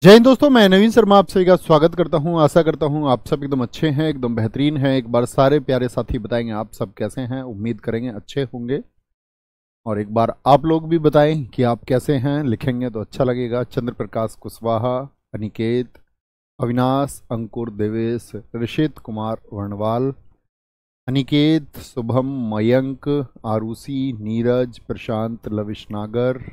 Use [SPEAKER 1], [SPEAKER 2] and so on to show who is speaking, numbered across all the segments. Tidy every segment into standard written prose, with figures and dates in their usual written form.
[SPEAKER 1] जय हिंद दोस्तों, मैं नवीन शर्मा आप सभी का स्वागत करता हूं। आशा करता हूं आप सब एकदम अच्छे हैं, एकदम बेहतरीन हैं। एक बार सारे प्यारे साथी बताएंगे आप सब कैसे हैं। उम्मीद करेंगे अच्छे होंगे। और एक बार आप लोग भी बताएं कि आप कैसे हैं, लिखेंगे तो अच्छा लगेगा। चंद्र प्रकाश कुशवाहा, अनिकेत, अविनाश, अंकुर, देवेश, ऋषित कुमार वर्णवाल, अनिकेत, शुभम, मयंक, आरुषि, नीरज, प्रशांत, लविश नागर,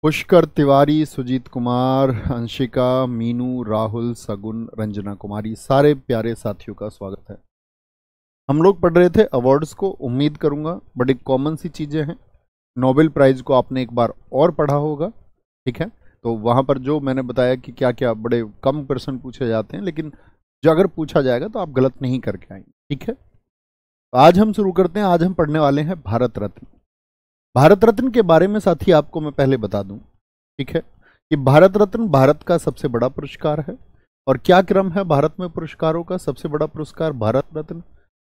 [SPEAKER 1] पुष्कर तिवारी, सुजीत कुमार, अंशिका, मीनू, राहुल, सगुन, रंजना कुमारी, सारे प्यारे साथियों का स्वागत है। हम लोग पढ़ रहे थे अवार्ड्स को। उम्मीद करूंगा बड़ी कॉमन सी चीजें हैं। नोबेल प्राइज को आपने एक बार और पढ़ा होगा, ठीक है। तो वहां पर जो मैंने बताया कि क्या क्या बड़े कम प्रश्न पूछे जाते हैं, लेकिन जो अगर पूछा जाएगा तो आप गलत नहीं करके आएंगे, ठीक है। तो आज हम शुरू करते हैं। आज हम पढ़ने वाले हैं भारत रत्न। भारत रत्न के बारे में साथी आपको मैं पहले बता दूं, ठीक है, कि भारत रत्न भारत का सबसे बड़ा पुरस्कार है। और क्या क्रम है भारत में पुरस्कारों का? सबसे बड़ा पुरस्कार भारत रत्न।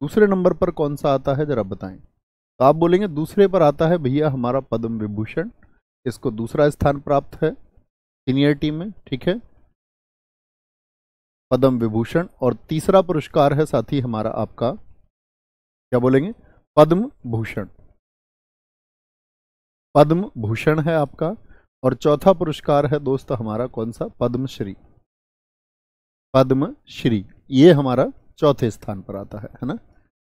[SPEAKER 1] दूसरे नंबर पर कौन सा आता है जरा बताएं। तो आप बोलेंगे दूसरे पर आता है भैया हमारा पद्म विभूषण। इसको दूसरा स्थान प्राप्त है सीनियरिटी में, ठीक है, पद्म विभूषण। और तीसरा पुरस्कार है साथी हमारा आपका, क्या बोलेंगे, पद्म भूषण। पद्म भूषण है आपका। और चौथा पुरस्कार है दोस्त हमारा कौन सा? पद्मश्री। पद्मश्री ये हमारा चौथे स्थान पर आता है ना।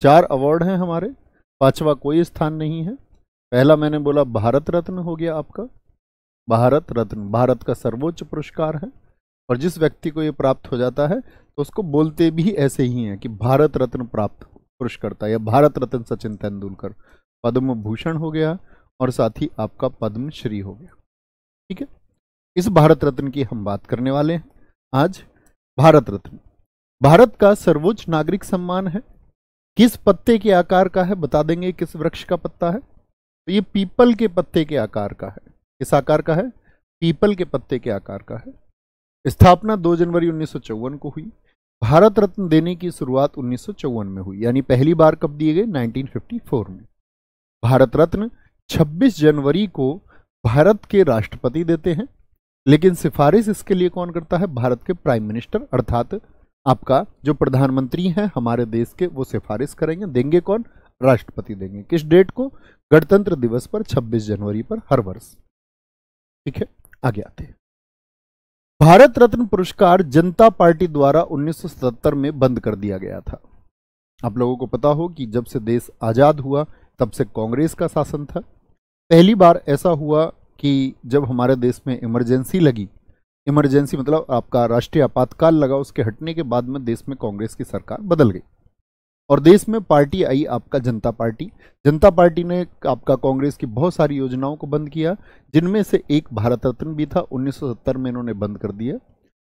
[SPEAKER 1] 4 अवार्ड हैं हमारे, पांचवा कोई स्थान नहीं है। पहला मैंने बोला भारत रत्न हो गया आपका। भारत रत्न भारत का सर्वोच्च पुरस्कार है। और जिस व्यक्ति को ये प्राप्त हो जाता है तो उसको बोलते भी ऐसे ही हैं कि भारत रत्न प्राप्त पुरस्कर्ता या भारत रत्न सचिन तेंदुलकर। पद्म भूषण हो गया और साथ ही आपका पद्मश्री हो गया, ठीक है। इस भारत रत्न की हम बात करने वाले हैं आज। भारत रत्न भारत का सर्वोच्च नागरिक सम्मान है। किस पत्ते के आकार का है बता देंगे? किस वृक्ष का पत्ता है? तो ये पीपल के पत्ते के आकार का है। किस आकार का है? पीपल के पत्ते के आकार का है। स्थापना 2 जनवरी 1954 को हुई। भारत रत्न देने की शुरुआत 1954 में हुई, यानी पहली बार कब दिए गए? 1954 में। भारत रत्न 26 जनवरी को भारत के राष्ट्रपति देते हैं, लेकिन सिफारिश इसके लिए कौन करता है? भारत के प्राइम मिनिस्टर, अर्थात आपका जो प्रधानमंत्री हैं हमारे देश के, वो सिफारिश करेंगे। देंगे कौन? राष्ट्रपति देंगे। किस डेट को? गणतंत्र दिवस पर 26 जनवरी पर हर वर्ष, ठीक है। आगे आते हैं। भारत रत्न पुरस्कार जनता पार्टी द्वारा 1977 में बंद कर दिया गया था। आप लोगों को पता हो कि जब से देश आजाद हुआ तब से कांग्रेस का शासन था। पहली बार ऐसा हुआ कि जब हमारे देश में इमरजेंसी लगी, इमरजेंसी मतलब आपका राष्ट्रीय आपातकाल लगा, उसके हटने के बाद में देश में कांग्रेस की सरकार बदल गई और देश में पार्टी आई आपका जनता पार्टी। जनता पार्टी ने आपका कांग्रेस की बहुत सारी योजनाओं को बंद किया, जिनमें से एक भारत रत्न भी था। 1970 में इन्होंने बंद कर दिया।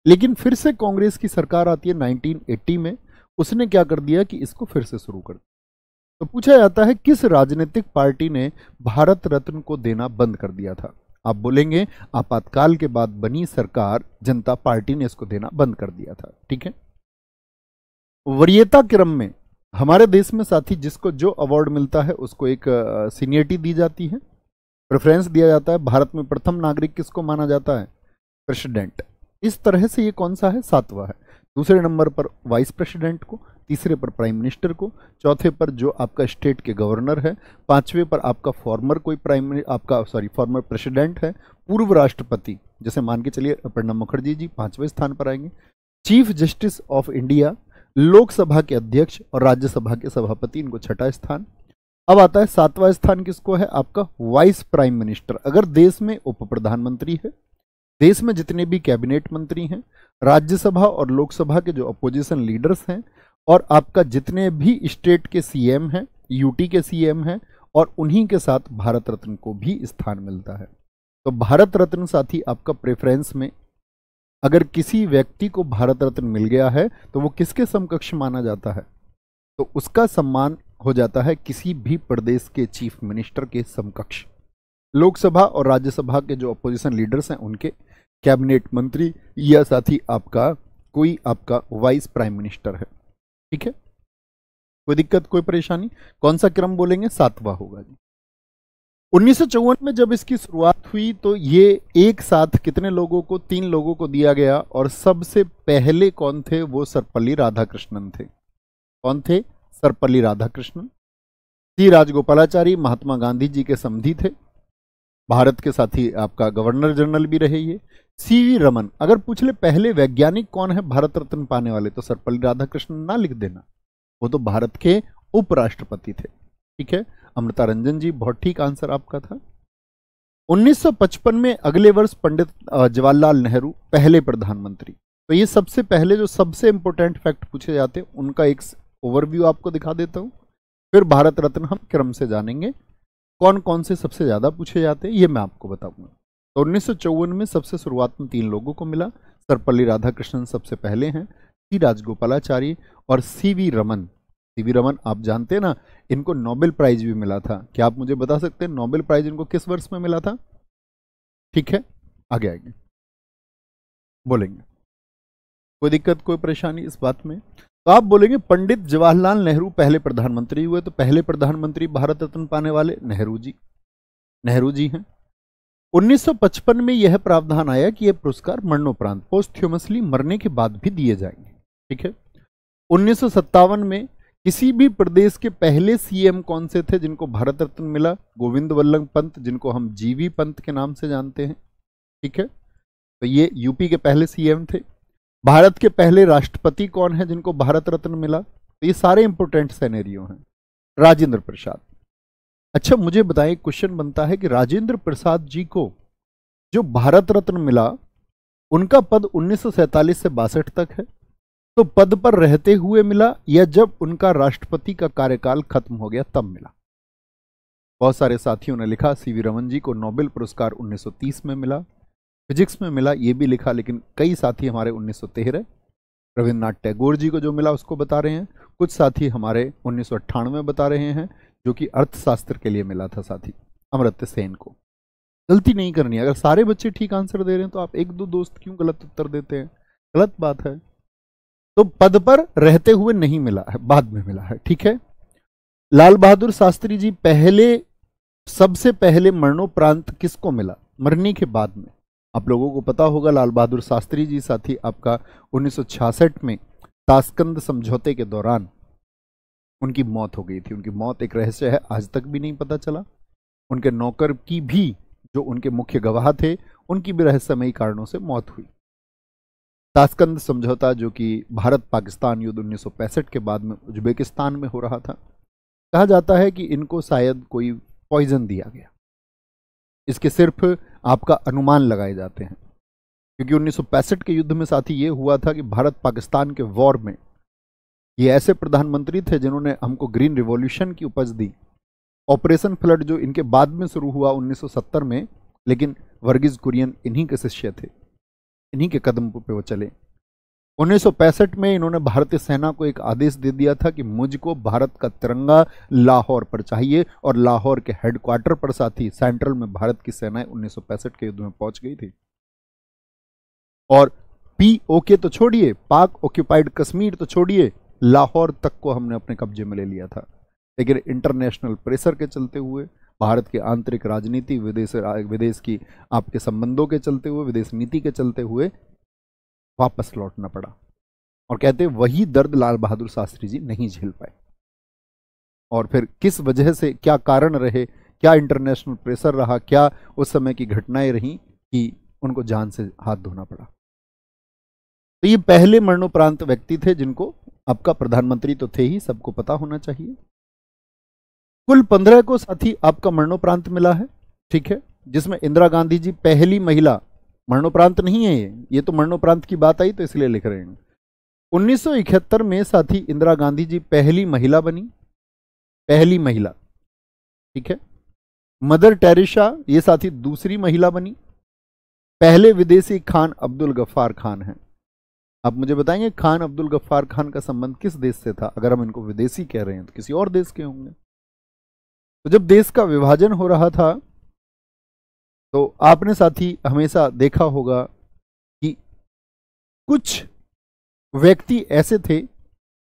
[SPEAKER 1] लेकिन फिर से कांग्रेस की सरकार आती है 1980 में। उसने क्या कर दिया कि इसको फिर से शुरू कर दिया। तो पूछा जाता है किस राजनीतिक पार्टी ने भारत रत्न को देना बंद कर दिया था? आप बोलेंगे आपातकाल के बाद बनी सरकार जनता पार्टी ने इसको देना बंद कर दिया था, ठीक है। वरीयता क्रम में हमारे देश में साथी जिसको जो अवार्ड मिलता है उसको एक सीनियरिटी दी जाती है, प्रेफरेंस दिया जाता है। भारत में प्रथम नागरिक किसको माना जाता है? प्रेसिडेंट। इस तरह से ये कौन सा है? 7वां है। दूसरे नंबर पर वाइस प्रेसिडेंट को, तीसरे पर प्राइम मिनिस्टर को, चौथे पर जो आपका स्टेट के गवर्नर है, पांचवें पर आपका फॉर्मर कोई फॉर्मर प्रेसिडेंट है, पूर्व राष्ट्रपति जैसे मान के चलिए प्रणब मुखर्जी जी 5वें स्थान पर आएंगे। Chief justice of India, Lok Sabha के अध्यक्ष और राज्यसभा के सभापति, इनको 6ठा स्थान। अब आता है 7वां स्थान किसको है? आपका वाइस प्राइम मिनिस्टर। अगर देश में उप प्रधानमंत्री है, देश में जितने भी कैबिनेट मंत्री हैं, राज्यसभा और लोकसभा के जो अपोजिशन लीडर्स हैं, और आपका जितने भी स्टेट के सीएम हैं, यूटी के सीएम हैं, और उन्हीं के साथ भारत रत्न को भी स्थान मिलता है। तो भारत रत्न साथी आपका प्रेफरेंस में अगर किसी व्यक्ति को भारत रत्न मिल गया है तो वो किसके समकक्ष माना जाता है? तो उसका सम्मान हो जाता है किसी भी प्रदेश के चीफ मिनिस्टर के समकक्ष। लोकसभा और राज्यसभा के जो अपोजिशन लीडर्स हैं उनके, कैबिनेट मंत्री, या साथी आपका कोई आपका वाइस प्राइम मिनिस्टर है, ठीक है। कोई दिक्कत, कोई परेशानी? कौन सा क्रम बोलेंगे? 7वां होगा जी। 1954 में जब इसकी शुरुआत हुई तो ये एक साथ कितने लोगों को, 3 लोगों को दिया गया, और सबसे पहले कौन थे, वो सर्वपल्ली राधाकृष्णन थे। कौन थे? सर्वपल्ली राधाकृष्णन। सी राजगोपालाचारी महात्मा गांधी जी के समधी थे, भारत के साथ ही आपका गवर्नर जनरल भी रहे ये। सीवी रमन, अगर पूछ ले पहले वैज्ञानिक कौन है भारत रत्न पाने वाले, तो सर्वपल्ली राधाकृष्णन ना लिख देना, वो तो भारत के उपराष्ट्रपति थे। ठीक है, अमृता रंजन जी, बहुत ठीक आंसर आपका था। 1955 में अगले वर्ष पंडित जवाहरलाल नेहरू पहले प्रधानमंत्री। तो ये सबसे पहले जो सबसे इंपॉर्टेंट फैक्ट पूछे जाते हैं उनका एक ओवरव्यू आपको दिखा देता हूं, फिर भारत रत्न हम क्रम से जानेंगे कौन कौन से सबसे ज्यादा पूछे जाते हैं, ये मैं आपको बताऊंगा। तो 1954 में सबसे शुरुआत में 3 लोगों को मिला, सर्वपल्ली राधाकृष्णन सबसे पहले हैं, सी राजगोपालाचारी और सीवी रमन। सीवी रमन आप जानते हैं ना, इनको नोबेल प्राइज भी मिला था। क्या आप मुझे बता सकते हैं नोबेल प्राइज इनको किस वर्ष में मिला था? ठीक है, आगे आगे बोलेंगे, कोई दिक्कत कोई परेशानी इस बात में? तो आप बोलेंगे पंडित जवाहरलाल नेहरू पहले प्रधानमंत्री हुए, तो पहले प्रधानमंत्री भारत रत्न पाने वाले नेहरू जी हैं। 1955 में यह प्रावधान आया कि यह पुरस्कार मरणोपरांत, पोस्ट्ह्यूमसली, मरने के बाद भी दिए जाएंगे। ठीक है, 1957 में किसी भी प्रदेश के पहले सीएम कौन से थे जिनको भारत रत्न मिला? गोविंद वल्लभ पंत, जिनको हम जीवी पंत के नाम से जानते हैं। ठीक है, तो ये यूपी के पहले सीएम थे। भारत के पहले राष्ट्रपति कौन है जिनको भारत रत्न मिला? तो ये सारे इंपोर्टेंट सिनेरियो हैं। राजेंद्र प्रसाद। अच्छा मुझे बताएं, क्वेश्चन बनता है कि राजेंद्र प्रसाद जी को जो भारत रत्न मिला उनका पद 1947 से 62 तक है, तो पद पर रहते हुए मिला या जब उनका राष्ट्रपति का कार्यकाल खत्म हो गया तब मिला? बहुत सारे साथियों ने लिखा सीवी रमन जी को नोबेल पुरस्कार 1930 में मिला, फिजिक्स में मिला ये भी लिखा, लेकिन कई साथी हमारे 1913, रविन्द्रनाथ टैगोर जी को जो मिला उसको बता रहे हैं, कुछ साथी हमारे 1998 बता रहे हैं जो कि अर्थशास्त्र के लिए मिला था साथी अमर्त्य सेन को। गलती नहीं करनी, अगर सारे बच्चे ठीक आंसर दे रहे हैं तो आप 1-2 दोस्त क्यों गलत उत्तर देते हैं? गलत बात है। तो पद पर रहते हुए नहीं मिला है, बाद में मिला है। ठीक है, लाल बहादुर शास्त्री जी सबसे पहले मरणोपरांत किसको मिला? मरने के बाद में। आप लोगों को पता होगा लाल बहादुर शास्त्री जी साथी आपका 1966 में ताशकंद समझौते के दौरान उनकी मौत हो गई थी। उनकी मौत एक रहस्य है, आज तक भी नहीं पता चला। उनके नौकर की भी, जो उनके मुख्य गवाह थे, उनकी भी रहस्यमयी कारणों से मौत हुई। ताशकंद समझौता जो कि भारत पाकिस्तान युद्ध 1965 के बाद में उज्बेकिस्तान में हो रहा था, कहा जाता है कि इनको शायद कोई पॉइजन दिया गया। इसके सिर्फ आपका अनुमान लगाए जाते हैं, क्योंकि 1965 के युद्ध में साथी ये हुआ था कि भारत पाकिस्तान के वॉर में ये ऐसे प्रधानमंत्री थे जिन्होंने हमको ग्रीन रिवॉल्यूशन की उपज दी। ऑपरेशन फ्लड जो इनके बाद में शुरू हुआ 1970 में, लेकिन वर्गीज कुरियन इन्हीं के शिष्य थे, इन्हीं के कदम पे वो चले। 1965 में इन्होंने भारतीय सेना को एक आदेश दे दिया था कि मुझको भारत का तिरंगा लाहौर पर चाहिए, और लाहौर के हेडक्वार्टर पर साथी सेंट्रल में भारत की सेनाएं 1965 के युद्ध में पहुंच गई थी। और POK तो छोड़िए, पाक ऑक्यूपाइड कश्मीर तो छोड़िए, लाहौर तक को हमने अपने कब्जे में ले लिया था। लेकिन इंटरनेशनल प्रेशर के चलते हुए, भारत की आंतरिक राजनीति, विदेश की आपके संबंधों के चलते हुए, विदेश नीति के चलते हुए वापस लौटना पड़ा। और कहते वही दर्द लाल बहादुर शास्त्री जी नहीं झेल पाए। और फिर किस वजह से, क्या कारण रहे, क्या इंटरनेशनल प्रेशर रहा, क्या उस समय की घटनाएं रही कि उनको जान से हाथ धोना पड़ा। तो ये पहले मरणोपरांत व्यक्ति थे जिनको, आपका प्रधानमंत्री तो थे ही, सबको पता होना चाहिए। कुल 15 को साथी आपका मरणोपरांत मिला है। ठीक है, जिसमें इंदिरा गांधी जी पहली महिला, मरणोपरांत नहीं है ये तो मरणोपरांत की बात आई तो इसलिए लिख रहे हैं। 1971 में साथी इंदिरा गांधी जी पहली महिला बनी, पहली महिला। ठीक है, मदर टेरेसा ये साथी दूसरी महिला बनी। पहले विदेशी खान अब्दुल गफ्फार खान हैं। आप मुझे बताएंगे खान अब्दुल गफ्फार खान का संबंध किस देश से था? अगर हम इनको विदेशी कह रहे हैं तो किसी और देश के होंगे। तो जब देश का विभाजन हो रहा था तो आपने साथी हमेशा देखा होगा कि कुछ व्यक्ति ऐसे थे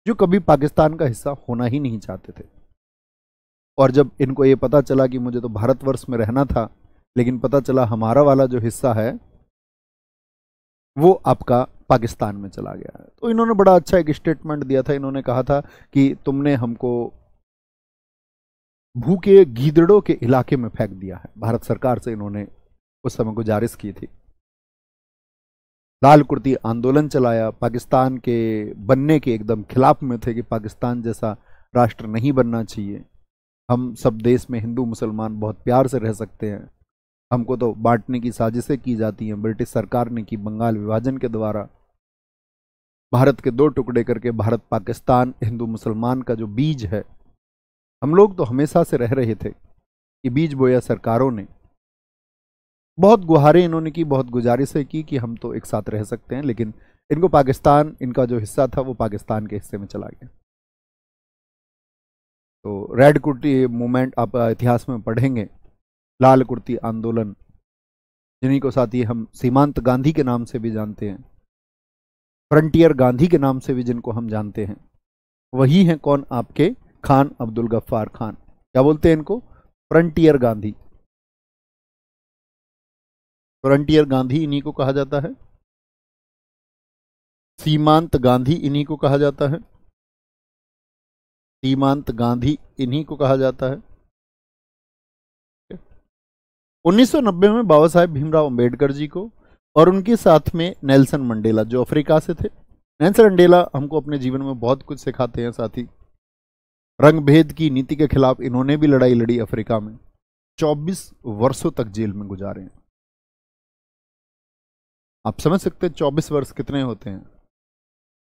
[SPEAKER 1] जो कभी पाकिस्तान का हिस्सा होना ही नहीं चाहते थे। और जब इनको ये पता चला कि मुझे तो भारतवर्ष में रहना था, लेकिन पता चला हमारा वाला जो हिस्सा है वो आपका पाकिस्तान में चला गया है, तो इन्होंने बड़ा अच्छा एक स्टेटमेंट दिया था। इन्होंने कहा था कि तुमने हमको भूखे गीदड़ों के इलाके में फेंक दिया है। भारत सरकार से इन्होंने उस समय गुजारिश की थी। लाल कुर्ती आंदोलन चलाया, पाकिस्तान के बनने के एकदम खिलाफ में थे कि पाकिस्तान जैसा राष्ट्र नहीं बनना चाहिए, हम सब देश में हिंदू मुसलमान बहुत प्यार से रह सकते हैं, हमको तो बांटने की साजिशें की जाती हैं, ब्रिटिश सरकार ने की बंगाल विभाजन के द्वारा, भारत के दो टुकड़े करके भारत पाकिस्तान हिंदू मुसलमान का जो बीज है, हम लोग तो हमेशा से रह रहे थे कि बीज बोया सरकारों ने। बहुत गुहारें इन्होंने की, बहुत गुजारिशें की कि हम तो एक साथ रह सकते हैं, लेकिन इनको पाकिस्तान, इनका जो हिस्सा था वो पाकिस्तान के हिस्से में चला गया। तो रेड कुर्ती मूवमेंट आप इतिहास में पढ़ेंगे, लाल कुर्ती आंदोलन, जिन्हीं को साथ ही हम सीमांत गांधी के नाम से भी जानते हैं, फ्रंटियर गांधी के नाम से भी जिनको हम जानते हैं, वही हैं कौन? आपके खान अब्दुल गफ्फार खान। क्या बोलते हैं इनको? फ्रंटियर गांधी। फ्रंटियर गांधी इन्हीं को कहा जाता है, सीमांत गांधी इन्हीं को कहा जाता है, सीमांत गांधी इन्हीं को कहा जाता है। 1990 में बाबा साहेब भीमराव अंबेडकर जी को और उनके साथ में नेल्सन मंडेला जो अफ्रीका से थे। नेल्सन मंडेला हमको अपने जीवन में बहुत कुछ सिखाते हैं साथी। रंग भेद की नीति के खिलाफ इन्होंने भी लड़ाई लड़ी अफ्रीका में, 24 वर्षों तक जेल में गुजारे हैं। आप समझ सकते हैं 24 वर्ष कितने होते हैं,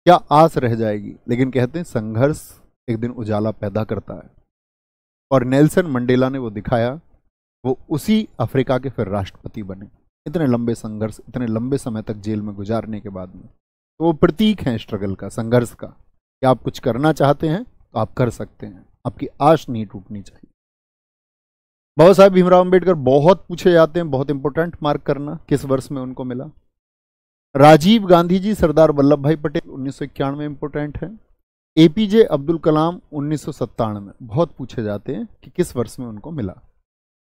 [SPEAKER 1] क्या आस रह जाएगी। लेकिन कहते हैं संघर्ष एक दिन उजाला पैदा करता है, और नेल्सन मंडेला ने वो दिखाया। वो उसी अफ्रीका के फिर राष्ट्रपति बने, इतने लंबे संघर्ष, इतने लंबे समय तक जेल में गुजारने के बाद में। तो वो प्रतीक हैं स्ट्रगल का, संघर्ष का, कि आप कुछ करना चाहते हैं तो आप कर सकते हैं, आपकी आश नहीं टूटनी चाहिए। बाबा साहब भीमराव अंबेडकर बहुत पूछे जाते हैं, बहुत इंपॉर्टेंट, मार्क करना किस वर्ष में उनको मिला। राजीव गांधी जी, सरदार वल्लभ भाई पटेल 1991 इंपॉर्टेंट है। एपीजे अब्दुल कलाम 1997 बहुत पूछे जाते हैं कि किस वर्ष में उनको मिला।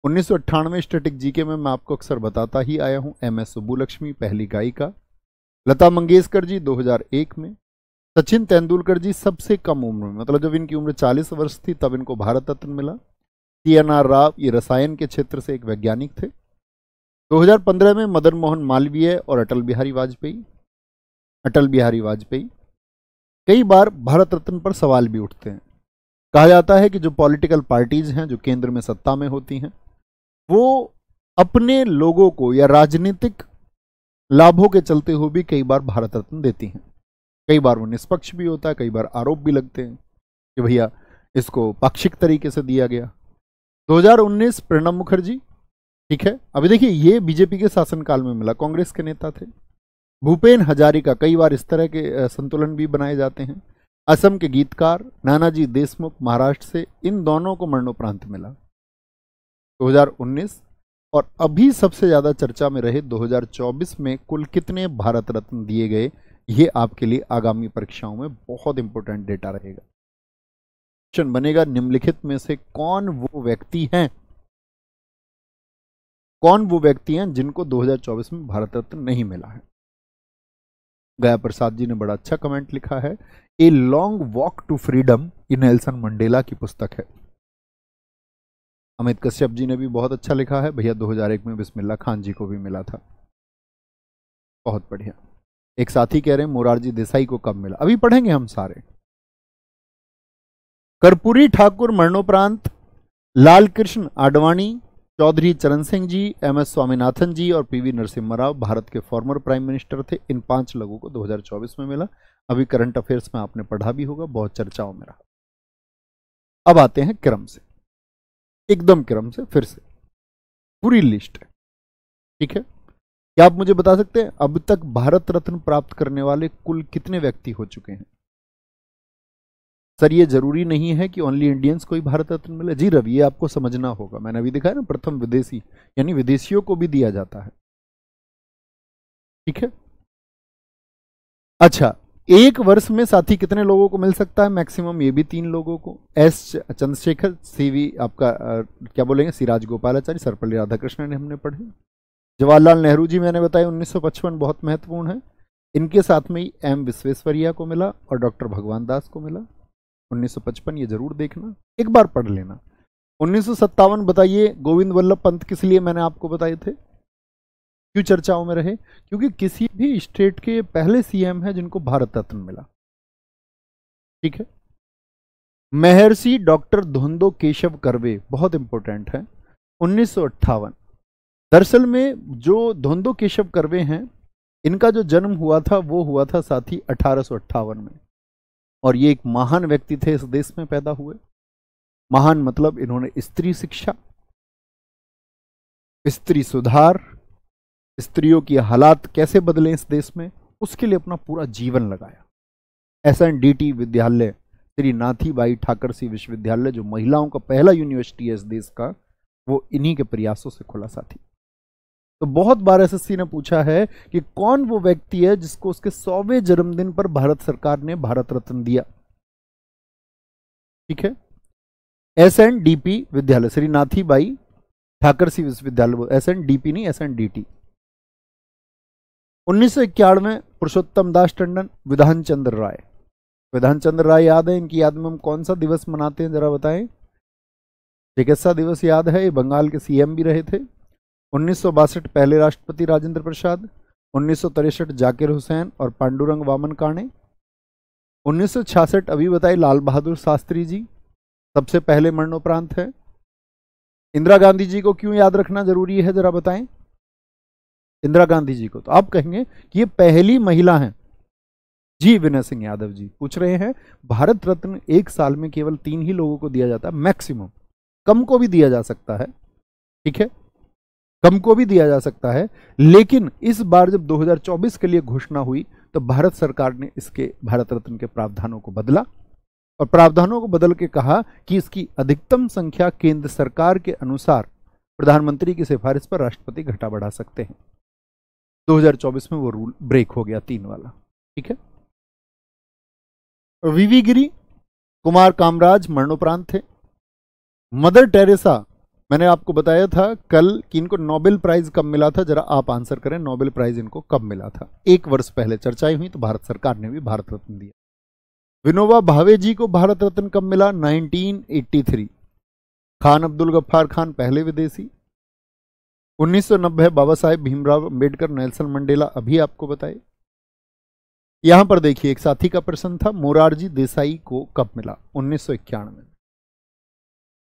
[SPEAKER 1] 1998 स्टैटिक जीके में मैं आपको अक्सर बताता ही आया हूं। एमएस सुब्बुलक्ष्मी पहली गायिका। लता मंगेशकर जी 2001 में। सचिन तेंदुलकर जी सबसे कम उम्र में, मतलब जब इनकी उम्र 40 वर्ष थी तब इनको भारत रत्न मिला। CNR राव, ये रसायन के क्षेत्र से एक वैज्ञानिक थे। 2015 में मदन मोहन मालवीय और अटल बिहारी वाजपेयी। कई बार भारत रत्न पर सवाल भी उठते हैं। कहा जाता है कि जो पॉलिटिकल पार्टीज हैं, जो केंद्र में सत्ता में होती हैं, वो अपने लोगों को या राजनीतिक लाभों के चलते हुए भी कई बार भारत रत्न देती हैं। कई बार वो निष्पक्ष भी होता है, कई बार आरोप भी लगते हैं कि भैया इसको पाक्षिक तरीके से दिया गया। 2019 प्रणब मुखर्जी, ठीक है। अभी देखिए ये बीजेपी के शासनकाल में मिला, कांग्रेस के नेता थे। भूपेन हजारिका, कई बार इस तरह के संतुलन भी बनाए जाते हैं। असम के गीतकार नानाजी देशमुख महाराष्ट्र से, इन दोनों को मरणोपरांत मिला 2019। और अभी सबसे ज्यादा चर्चा में रहे 2024 में कुल कितने भारत रत्न दिए गए, ये आपके लिए आगामी परीक्षाओं में बहुत इंपॉर्टेंट डेटा रहेगा। क्वेश्चन बनेगा निम्नलिखित में से कौन वो व्यक्ति हैं जिनको 2024 में भारत रत्न नहीं मिला है। गया प्रसाद जी ने बड़ा अच्छा कमेंट लिखा है, a long walk to freedom, ये नेल्सन मंडेला की पुस्तक है। अमित कश्यप जी ने भी बहुत अच्छा लिखा है, भैया 2001 में बिस्मिल्लाह खान जी को भी मिला था। बहुत बढ़िया। एक साथी कह रहे हैं मोरारजी देसाई को कब मिला, अभी पढ़ेंगे हम सारे। कर्पूरी ठाकुर मरणोपरांत लाल कृष्ण आडवाणी, चौधरी चरण सिंह जी, MS स्वामीनाथन जी और PV नरसिम्हा राव भारत के फॉर्मर प्राइम मिनिस्टर थे। इन 5 लोगों को 2024 में मिला। अभी करंट अफेयर्स में आपने पढ़ा भी होगा, बहुत चर्चाओं में रहा। अब आते हैं क्रम से, एकदम क्रम से, फिर से पूरी लिस्ट है, ठीक है। क्या आप मुझे बता सकते हैं अब तक भारत रत्न प्राप्त करने वाले कुल कितने व्यक्ति हो चुके हैं? सर ये जरूरी नहीं है कि ओनली इंडियंस को ही भारत रत्न मिले। जी रवि, ये आपको समझना होगा, मैंने अभी दिखाया ना, प्रथम विदेशी, यानी विदेशियों को भी दिया जाता है, ठीक है। अच्छा, एक वर्ष में साथी कितने लोगों को मिल सकता है मैक्सिमम? ये भी 3 लोगों को। एस चंद्रशेखर, सीवी आपका क्या बोलेंगे, सी राजगोपालाचारी, सर्वपल्ली राधाकृष्णन हमने पढ़े। जवाहरलाल नेहरू जी मैंने बताया 1955 बहुत महत्वपूर्ण है। इनके साथ में ही एम विश्वेश्वरैया को मिला और डॉक्टर भगवान दास को मिला 1955, ये जरूर देखना, एक बार पढ़ लेना। 1957 बताइए, गोविंद वल्लभ पंत किस लिए मैंने आपको बताए थे, क्यों चर्चाओं में रहे? क्योंकि किसी भी स्टेट के पहले सीएम हैं जिनको भारत रत्न मिला। ठीक है। महर्षि डॉक्टर धोंदो केशव कर्वे, बहुत इंपॉर्टेंट है, 1958। दरअसल में जो धोंदो केशव कर्वे हैं, इनका जो जन्म हुआ था वो हुआ था साथी 1858 में, और ये एक महान व्यक्ति थे, इस देश में पैदा हुए। महान मतलब इन्होंने स्त्री शिक्षा, स्त्री सुधार, स्त्रियों की हालात कैसे बदले इस देश में, उसके लिए अपना पूरा जीवन लगाया। SNDT विद्यालय, श्री नाथीबाई ठाकर सी विश्वविद्यालय, जो महिलाओं का पहला यूनिवर्सिटी है इस देश का, वो इन्हीं के प्रयासों से खुला साथी। तो बहुत बार SSC ने पूछा है कि कौन वो व्यक्ति है जिसको उसके 100वें जन्मदिन पर भारत सरकार ने भारत रत्न दिया। ठीक है। SNDP विद्यालय, श्री नाथीबाई ठाकर सी विश्वविद्यालय, SNDP नहीं, SNDT। 1991 पुरुषोत्तम दास टंडन, विधान चंद्र राय। विधान चंद्र राय याद है, इनकी याद में हम कौन सा दिवस मनाते हैं जरा बताएं? चिकित्सा दिवस याद है, ये बंगाल के सीएम भी रहे थे। 1962 पहले राष्ट्रपति राजेंद्र प्रसाद। 1963 जाकिर हुसैन और पांडुरंग वामन काणे। 1966 अभी बताए लाल बहादुर शास्त्री जी, सबसे पहले मरणोपरांत है। इंदिरा गांधी जी को क्यों याद रखना जरूरी है जरा बताएं? इंदिरा गांधी जी को तो आप कहेंगे कि ये पहली महिला हैं। जी विनय सिंह यादव जी पूछ रहे हैं, भारत रत्न एक साल में केवल 3 ही लोगों को दिया जाता है मैक्सिमम, कम को भी दिया जा सकता है। ठीक है, कम को भी दिया जा सकता है, लेकिन इस बार जब 2024 के लिए घोषणा हुई तो भारत सरकार ने इसके भारत रत्न के प्रावधानों को बदला, और प्रावधानों को बदल के कहा कि इसकी अधिकतम संख्या केंद्र सरकार के अनुसार प्रधानमंत्री की सिफारिश पर राष्ट्रपति घटा बढ़ा सकते हैं। 2024 में वो रूल ब्रेक हो गया 3 वाला। ठीक है। वीवी गिरी, कुमार कामराज मरणोपरांत थे। मदर टेरेसा, मैंने आपको बताया था कल कि इनको नोबेल प्राइज कब मिला था, जरा आप आंसर करें, नोबेल प्राइज इनको कब मिला था? 1 वर्ष पहले चर्चाएं हुई तो भारत सरकार ने भी भारत रत्न दिया। विनोबा भावे जी को भारत रत्न कब मिला? 1983। खान अब्दुल गफ्फार खान पहले विदेशी। 1990 बाबा साहेब भीमराव अंबेडकर, नेल्सन मंडेला, अभी आपको बताए। यहां पर देखिए एक साथी का प्रश्न था, मोरारजी देसाई को कब मिला? 1991।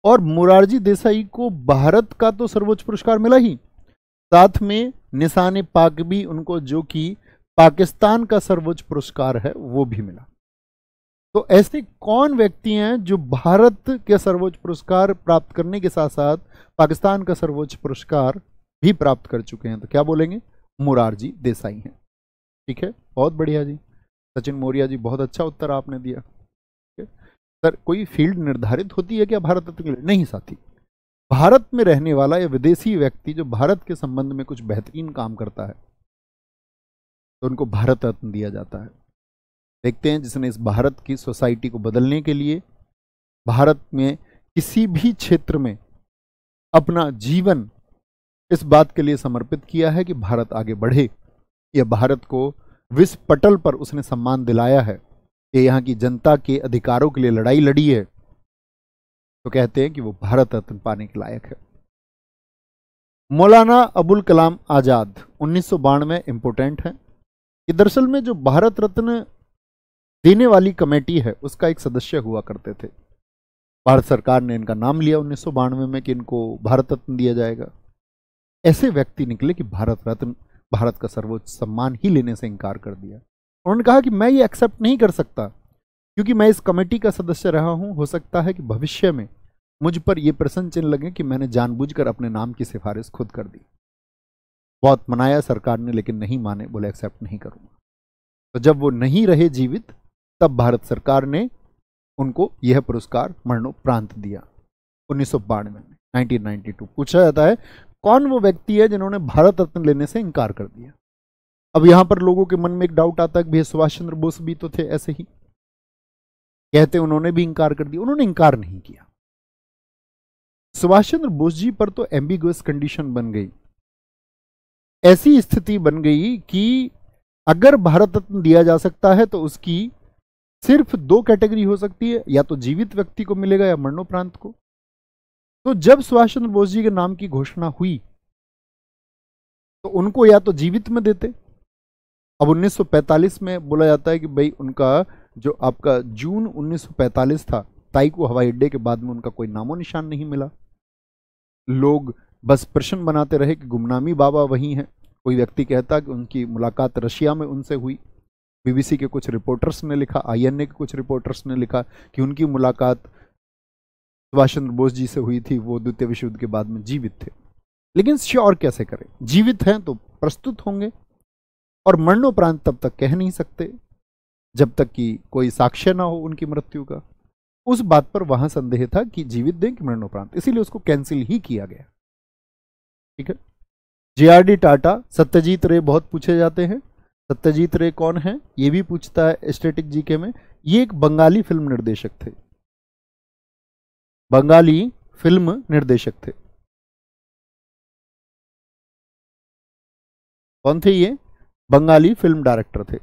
[SPEAKER 1] और मोरारजी देसाई को भारत का तो सर्वोच्च पुरस्कार मिला ही, साथ में निशान पाक भी उनको, जो कि पाकिस्तान का सर्वोच्च पुरस्कार है, वो भी मिला। तो ऐसे कौन व्यक्ति हैं जो भारत के सर्वोच्च पुरस्कार प्राप्त करने के साथ साथ पाकिस्तान का सर्वोच्च पुरस्कार भी प्राप्त कर चुके हैं? तो क्या बोलेंगे? मोरारजी देसाई हैं। ठीक है, बहुत बढ़िया जी। सचिन मौर्य जी, बहुत अच्छा उत्तर आपने दिया। सर कोई फील्ड निर्धारित होती है क्या भारत रत्न के लिए? नहीं साथी, भारत में रहने वाला या विदेशी व्यक्ति जो भारत के संबंध में कुछ बेहतरीन काम करता है तो उनको भारत रत्न दिया जाता है। देखते हैं जिसने इस भारत की सोसाइटी को बदलने के लिए, भारत में किसी भी क्षेत्र में अपना जीवन इस बात के लिए समर्पित किया है कि भारत आगे बढ़े, या भारत को विश्व पटल पर उसने सम्मान दिलाया है कि यहाँ की जनता के अधिकारों के लिए लड़ाई लड़ी है, तो कहते हैं कि वो भारत रत्न पाने के लायक है। मौलाना अबुल कलाम आजाद 1992 इंपोर्टेंट है कि दरअसल में जो भारत रत्न देने वाली कमेटी है उसका एक सदस्य हुआ करते थे। भारत सरकार ने इनका नाम लिया 1992 में कि इनको भारत रत्न दिया जाएगा। ऐसे व्यक्ति निकले कि भारत रत्न, भारत का सर्वोच्च सम्मान ही लेने से इनकार कर दिया। उन्होंने कहा कि मैं ये एक्सेप्ट नहीं कर सकता क्योंकि मैं इस कमेटी का सदस्य रहा हूं, हो सकता है कि भविष्य में मुझ पर यह प्रश्न चिन्ह लगे कि मैंने जानबूझकर अपने नाम की सिफारिश खुद कर दी। बहुत मनाया सरकार ने, लेकिन नहीं माने, बोले एक्सेप्ट नहीं करूंगा। तो जब वो नहीं रहे जीवित, तब भारत सरकार ने उनको यह पुरस्कार मरणोपरांत दिया 1992 में, 1992। पूछा जाता है कौन वो व्यक्ति है जिन्होंने भारत रत्न लेने से इनकार कर दिया? अब यहां पर लोगों के मन में एक डाउट आता है कि भैया सुभाष चंद्र बोस भी तो थे ऐसे ही, कहते उन्होंने भी इंकार कर दिया। उन्होंने इंकार नहीं किया। सुभाष चंद्र बोस जी पर तो एम्बिगुअस कंडीशन बन गई, ऐसी स्थिति बन गई कि अगर भारत रत्न दिया जा सकता है तो उसकी सिर्फ दो कैटेगरी हो सकती है, या तो जीवित व्यक्ति को मिलेगा या मरणोपरांत को। तो जब सुभाष चंद्र बोस जी के नाम की घोषणा हुई तो उनको या तो जीवित में देते। अब 1945 में बोला जाता है कि भाई उनका जो आपका जून 1945 था, ताइको हवाई अड्डे के बाद में उनका कोई नामो निशान नहीं मिला। लोग बस प्रश्न बनाते रहे कि गुमनामी बाबा वही हैं। कोई व्यक्ति कहता कि उनकी मुलाकात रशिया में उनसे हुई। बीबीसी के कुछ रिपोर्टर्स ने लिखा, आईएनए के कुछ रिपोर्टर्स ने लिखा कि उनकी मुलाकात सुभाष चंद्र बोस जी से हुई थी, वो द्वितीय विश्व युद्ध के बाद में जीवित थे। लेकिन श्योर कैसे करें? जीवित हैं तो प्रस्तुत होंगे, और मरणोपरांत तब तक कह नहीं सकते जब तक कि कोई साक्ष्य ना हो उनकी मृत्यु का। उस बात पर वहां संदेह था कि जीवित दें कि मरणोपरांत, इसीलिए उसको कैंसिल ही किया गया। ठीक है। जेआरडी टाटा, सत्यजीत रे बहुत पूछे जाते हैं। सत्यजीत रे कौन है ये भी पूछता है स्टैटिक जीके में। ये एक बंगाली फिल्म निर्देशक थे, बंगाली फिल्म निर्देशक थे। कौन थे ये? बंगाली फिल्म डायरेक्टर थे।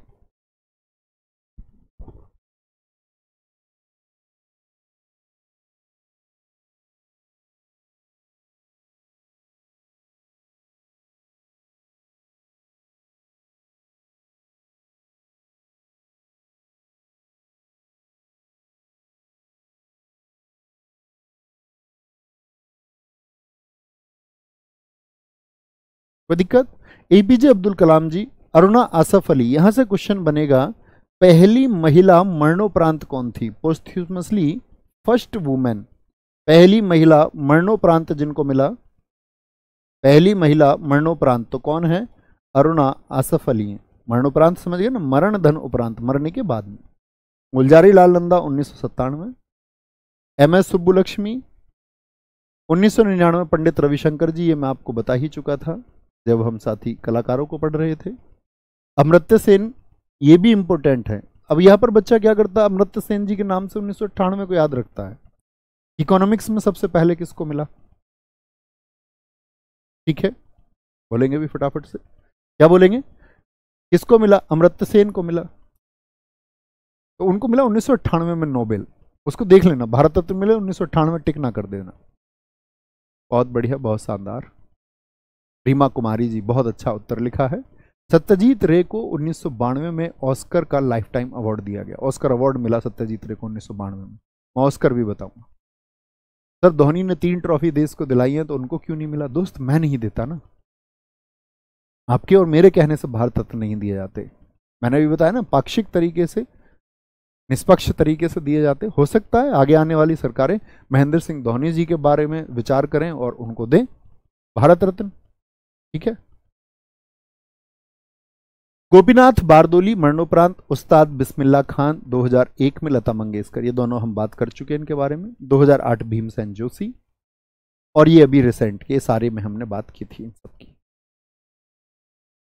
[SPEAKER 1] कोई दिक्कत? एपीजे अब्दुल कलाम जी, अरुणा आसफ अली। यहां से क्वेश्चन बनेगा, पहली महिला मरणोपरांत कौन थी? पोस्टह्यूमसली फर्स्ट वुमेन, पहली महिला मरणोपरांत जिनको मिला, पहली महिला मरणोपरांत तो कौन है? अरुणा आसफ अली हैं। मरणोपरांत समझ गए ना, मरण धन उपरांत, मरने के बाद में। गुलजारी लाल नंदा 1997, एम एस सुब्बुलक्ष्मी 1999, पंडित रविशंकर जी, ये मैं आपको बता ही चुका था जब हम साथी कलाकारों को पढ़ रहे थे। अमर्त्य सेन, ये भी इंपॉर्टेंट है। अब यहां पर बच्चा क्या करता है, अमर्त्य सेन जी के नाम से 1998 को याद रखता है। इकोनॉमिक्स में सबसे पहले किसको मिला? ठीक है, बोलेंगे भी फटाफट से, क्या बोलेंगे? किसको मिला? अमर्त्य सेन को मिला। तो उनको मिला 1998 में नोबेल। उसको देख लेना, भारत रत्न मिले 1998, टिक ना कर देना। बहुत बढ़िया, बहुत शानदार। रीमा कुमारी जी, बहुत अच्छा उत्तर लिखा है। सत्यजीत रे को 1992 में ऑस्कर का लाइफ टाइम अवार्ड दिया गया। ऑस्कर अवार्ड मिला सत्यजीत रे को 1992 में। मैं ऑस्कर भी बताऊंगा। सर धोनी ने 3 ट्रॉफी देश को दिलाई है तो उनको क्यों नहीं मिला? दोस्त मैं नहीं देता ना, आपके और मेरे कहने से भारत रत्न नहीं दिए जाते। मैंने भी बताया ना, पाक्षिक तरीके से, निष्पक्ष तरीके से दिए जाते। हो सकता है आगे आने वाली सरकारें महेंद्र सिंह धोनी जी के बारे में विचार करें और उनको दें भारत रत्न। ठीक है। गोपीनाथ बारदोली मरणोपरांत उस्ताद बिस्मिल्लाह खान 2001 में लता मंगेशकर, ये दोनों हम बात कर चुके हैं इनके बारे में। 2008 भीमसेन जोशी, और ये अभी रिसेंट के सारे में हमने बात की थी इन सबकी।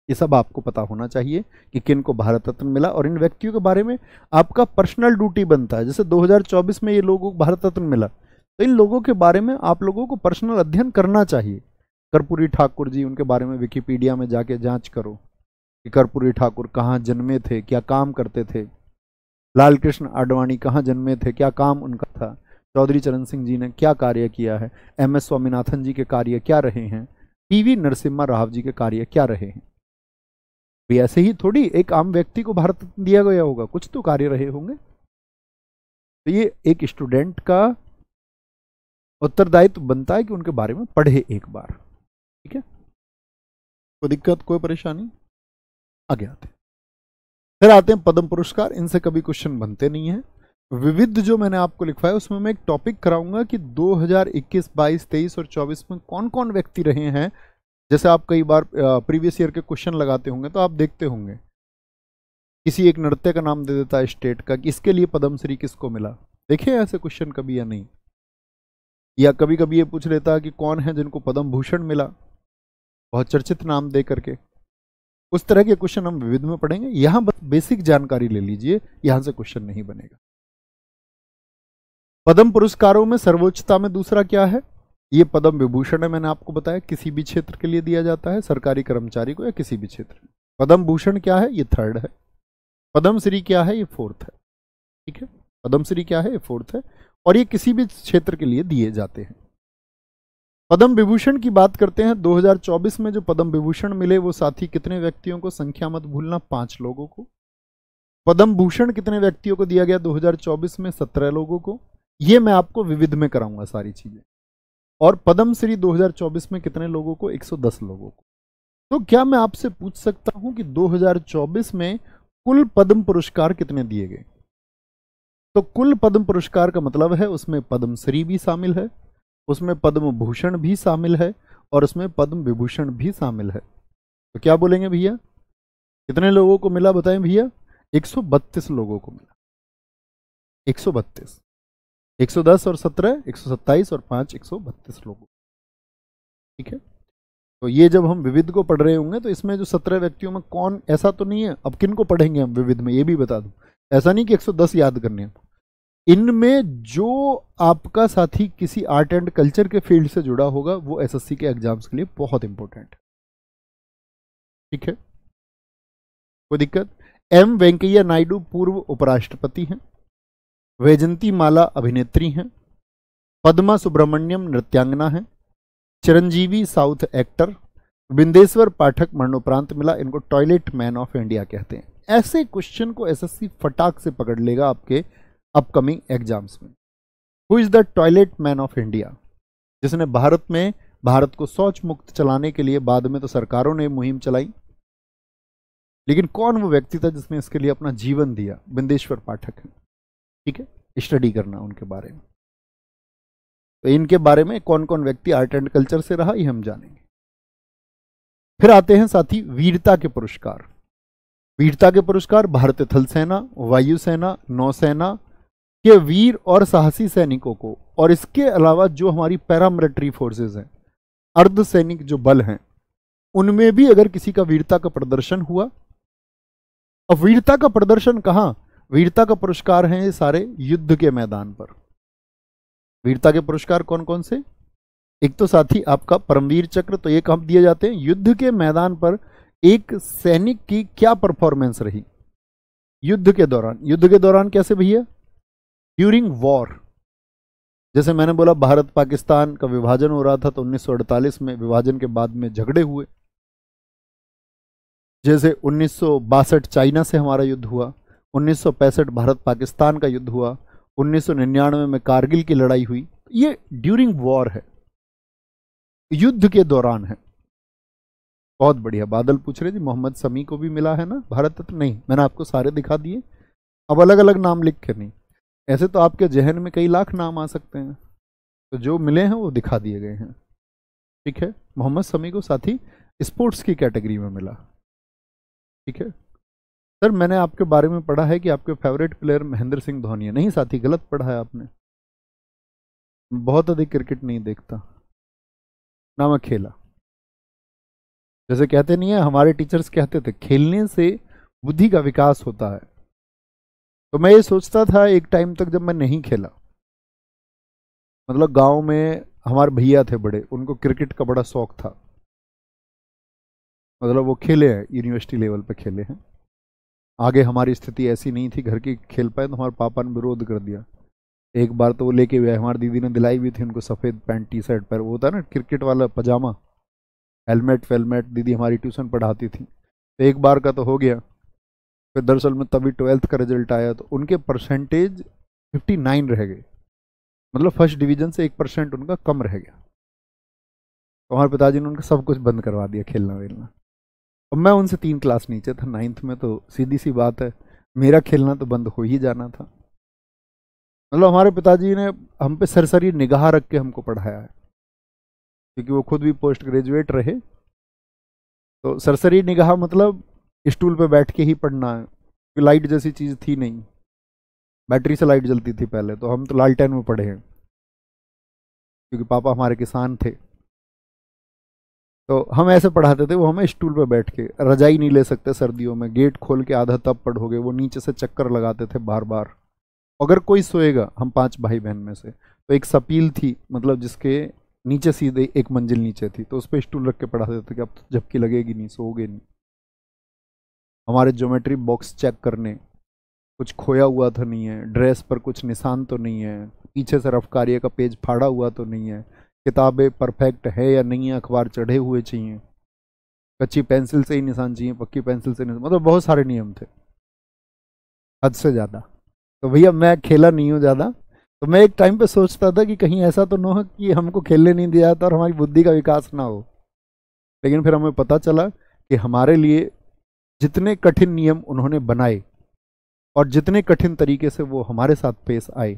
[SPEAKER 1] ये सब आपको पता होना चाहिए कि किन को भारत रत्न मिला, और इन व्यक्तियों के बारे में आपका पर्सनल ड्यूटी बनता है। जैसे 2024 में ये लोगों को भारत रत्न मिला, तो इन लोगों के बारे में आप लोगों को पर्सनल अध्ययन करना चाहिए। कर्पूरी ठाकुर जी, उनके बारे में विकिपीडिया में जाके जांच करो कि कर्पूरी ठाकुर कहाँ जन्मे थे, क्या काम करते थे। लाल कृष्ण आडवाणी कहाँ जन्मे थे, क्या काम उनका था। चौधरी चरण सिंह जी ने क्या कार्य किया है। एम एस स्वामीनाथन जी के कार्य क्या रहे हैं। पीवी नरसिम्हा राव जी के कार्य क्या रहे हैं। भी ऐसे ही थोड़ी एक आम व्यक्ति को भारत रत्न दिया गया होगा, कुछ तो कार्य रहे होंगे। तो ये एक स्टूडेंट का उत्तरदायित्व बनता है कि उनके बारे में पढ़े एक बार। ठीक है, कोई दिक्कत, कोई परेशानी? आगे आते हैं। फिर आते हैं पद्म पुरस्कार। इनसे कभी क्वेश्चन बनते नहीं है। विविध जो मैंने आपको लिखवाया उसमें मैं एक टॉपिक कराऊंगा कि 2021, 22, 23 और 24 में कौन कौन व्यक्ति रहे हैं। जैसे आप कई बार प्रीवियस ईयर के क्वेश्चन लगाते होंगे तो आप देखते होंगे किसी एक नृत्य का नाम दे देता है स्टेट का कि इसके लिए पद्मश्री किसको मिला। देखे ऐसे क्वेश्चन कभी या नहीं? या कभी कभी ये पूछ लेता है कि कौन है जिनको पद्म भूषण मिला, बहुत चर्चित नाम दे करके। उस तरह के क्वेश्चन हम विविध में पढ़ेंगे। यहां बस बेसिक जानकारी ले लीजिए, यहां से क्वेश्चन नहीं बनेगा। पद्म पुरस्कारों में सर्वोच्चता में दूसरा क्या है? ये पद्म विभूषण है, मैंने आपको बताया, किसी भी क्षेत्र के लिए दिया जाता है, सरकारी कर्मचारी को या किसी भी क्षेत्र में। पद्म भूषण क्या है? ये थर्ड है। पद्म श्री क्या है? ये फोर्थ है। ठीक है, पद्म श्री क्या है? ये फोर्थ है, और ये किसी भी क्षेत्र के लिए दिए जाते हैं। पद्म विभूषण की बात करते हैं। 2024 में जो पद्म विभूषण मिले वो साथी कितने व्यक्तियों को? संख्या मत भूलना, 5 लोगों को। पद्म भूषण कितने व्यक्तियों को दिया गया 2024 में? 17 लोगों को। ये मैं आपको विविध में कराऊंगा सारी चीजें। और पद्म श्री 2024 में कितने लोगों को? 110 लोगों को। तो क्या मैं आपसे पूछ सकता हूं कि 2024 में कुल पद्म पुरस्कार कितने दिए गए? तो कुल पद्म पुरस्कार का मतलब है उसमें पद्म श्री भी शामिल है, उसमें पद्म भूषण भी शामिल है, और उसमें पद्म विभूषण भी शामिल है। तो क्या बोलेंगे भैया, कितने लोगों को मिला बताएं भैया? 132 लोगों को मिला। 132, 110 और 17 127 और 5 132 लोगों। ठीक है, तो ये जब हम विविध को पढ़ रहे होंगे तो इसमें जो 17 व्यक्तियों में कौन, ऐसा तो नहीं है, अब किन को पढ़ेंगे हम विविध में, ये भी बता दूं। ऐसा नहीं कि 110 याद करने हैं, इनमें जो आपका साथी किसी आर्ट एंड कल्चर के फील्ड से जुड़ा होगा वो एसएससी के एग्जाम्स के लिए बहुत इंपॉर्टेंट है। ठीक है, कोई दिक्कत? एम वेंकैया नायडू पूर्व उपराष्ट्रपति हैं। वैजंती माला अभिनेत्री हैं। पद्मा सुब्रमण्यम नृत्यांगना हैं। Chiranjeevi south actor. बिंदेश्वर पाठक मरणोपरांत मिला, इनको टॉयलेट मैन ऑफ इंडिया कहते हैं। ऐसे क्वेश्चन को एसएससी फटाक से पकड़ लेगा आपके अपकमिंग एग्जाम्स में। Who is the toilet man of India? जिसने भारत को शौच मुक्त चलाने के लिए, बाद में तो सरकारों ने मुहिम चलाई, लेकिन कौन वो व्यक्ति था जिसने इसके लिए अपना जीवन दिया? बिंदेश्वर पाठक है। ठीक है, स्टडी करना उनके बारे में। तो इनके बारे में कौन कौन व्यक्ति आर्ट एंड कल्चर से रहा, ये हम जानेंगे। फिर आते हैं साथी वीरता के पुरस्कार। वीरता के पुरस्कार भारतीय थल सेना, वायुसेना, नौसेना के वीर और साहसी सैनिकों को, और इसके अलावा जो हमारी पैरामिलिट्री फोर्सेस हैं, अर्धसैनिक जो बल हैं, उनमें भी अगर किसी का वीरता का प्रदर्शन हुआ। अब वीरता का प्रदर्शन कहां? वीरता का पुरस्कार हैं ये सारे युद्ध के मैदान पर। वीरता के पुरस्कार कौन कौन से? एक तो साथी आपका परमवीर चक्र, तो ये कब दिए जाते हैं? युद्ध के मैदान पर एक सैनिक की क्या परफॉर्मेंस रही युद्ध के दौरान। युद्ध के दौरान कैसे भैया? During war. जैसे मैंने बोला भारत पाकिस्तान का विभाजन हो रहा था तो 1948 में विभाजन के बाद में झगड़े हुए। जैसे 1962 चाइना से हमारा युद्ध हुआ, 1965 भारत पाकिस्तान का युद्ध हुआ, 1999 में कारगिल की लड़ाई हुई। ये ड्यूरिंग वॉर है, युद्ध के दौरान है। बहुत बढ़िया, बादल पूछ रहे थे मोहम्मद शमी को भी मिला है ना भारत रत्न? नहीं, मैंने आपको सारे दिखा दिए, अब अलग अलग नाम लिख के नहीं। ऐसे तो आपके जहन में कई लाख नाम आ सकते हैं, तो जो मिले हैं वो दिखा दिए गए हैं। ठीक है, मोहम्मद शमी को साथी स्पोर्ट्स की कैटेगरी में मिला। ठीक है सर, मैंने आपके बारे में पढ़ा है कि आपके फेवरेट प्लेयर महेंद्र सिंह धोनी है। नहीं साथी, गलत पढ़ा है आपने। बहुत अधिक क्रिकेट नहीं देखता ना मैं खेला। जैसे कहते नहीं है, हमारे टीचर्स कहते थे खेलने से बुद्धि का विकास होता है। तो मैं ये सोचता था एक टाइम तक जब मैं नहीं खेला, मतलब गांव में हमारे भैया थे बड़े, उनको क्रिकेट का बड़ा शौक था, मतलब वो खेले हैं, यूनिवर्सिटी लेवल पे खेले हैं। आगे हमारी स्थिति ऐसी नहीं थी घर की खेल पाए, तो हमारे पापा ने विरोध कर दिया। एक बार तो वो लेके गए, हमारी दीदी ने दिलाई भी थी उनको सफ़ेद पैंट टी शर्ट पर, वो होता ना क्रिकेट वाला पजामा, हेलमेट वेलमेट। दीदी हमारी ट्यूशन पढ़ाती थी, तो एक बार का तो हो गया। फिर दरअसल में तभी 12th का रिजल्ट आया तो उनके परसेंटेज 59 रह गए, मतलब फर्स्ट डिवीजन से 1% उनका कम रह गया। तो हमारे पिताजी ने उनका सब कुछ बंद करवा दिया, खेलना वेलना। अब मैं उनसे 3 क्लास नीचे था, 9th में, तो सीधी सी बात है मेरा खेलना तो बंद हो ही जाना था। मतलब हमारे पिताजी ने हम पे सरसरी निगाह रख के हमको पढ़ाया है, क्योंकि वो खुद भी पोस्ट ग्रेजुएट रहे। तो सरसरी निगाह मतलब स्टूल पे बैठ के ही पढ़ना है, क्योंकि लाइट जैसी चीज़ थी नहीं, बैटरी से लाइट जलती थी पहले, तो हम तो लालटेन में पढ़े हैं, क्योंकि पापा हमारे किसान थे। तो हम ऐसे पढ़ाते थे, वो हमें स्टूल पे बैठ के, रजाई नहीं ले सकते सर्दियों में, गेट खोल के आधा तब पढ़ोगे, वो नीचे से चक्कर लगाते थे बार बार। अगर कोई सोएगा, हम 5 भाई बहन में से, तो एक सपील थी, मतलब जिसके नीचे सीधे एक मंजिल नीचे थी, तो उस पर स्टूल रख के पढ़ाते थे कि अब तो झपकी लगेगी नहीं, सोओगे नहीं। हमारे ज्योमेट्री बॉक्स चेक करने, कुछ खोया हुआ तो नहीं है, ड्रेस पर कुछ निशान तो नहीं है, पीछे से रफ्कारिया का पेज फाड़ा हुआ तो नहीं है, किताबें परफेक्ट है या नहीं है, अखबार चढ़े हुए चाहिए, कच्ची पेंसिल से ही निशान चाहिए, पक्की पेंसिल से निशान, मतलब बहुत सारे नियम थे, हद से ज़्यादा। तो भैया मैं खेला नहीं हूँ ज़्यादा, तो मैं एक टाइम पे सोचता था कि कहीं ऐसा तो ना हो कि हमको खेलने नहीं दिया जाता और हमारी बुद्धि का विकास ना हो। लेकिन फिर हमें पता चला कि हमारे लिए जितने कठिन नियम उन्होंने बनाए और जितने कठिन तरीके से वो हमारे साथ पेश आए,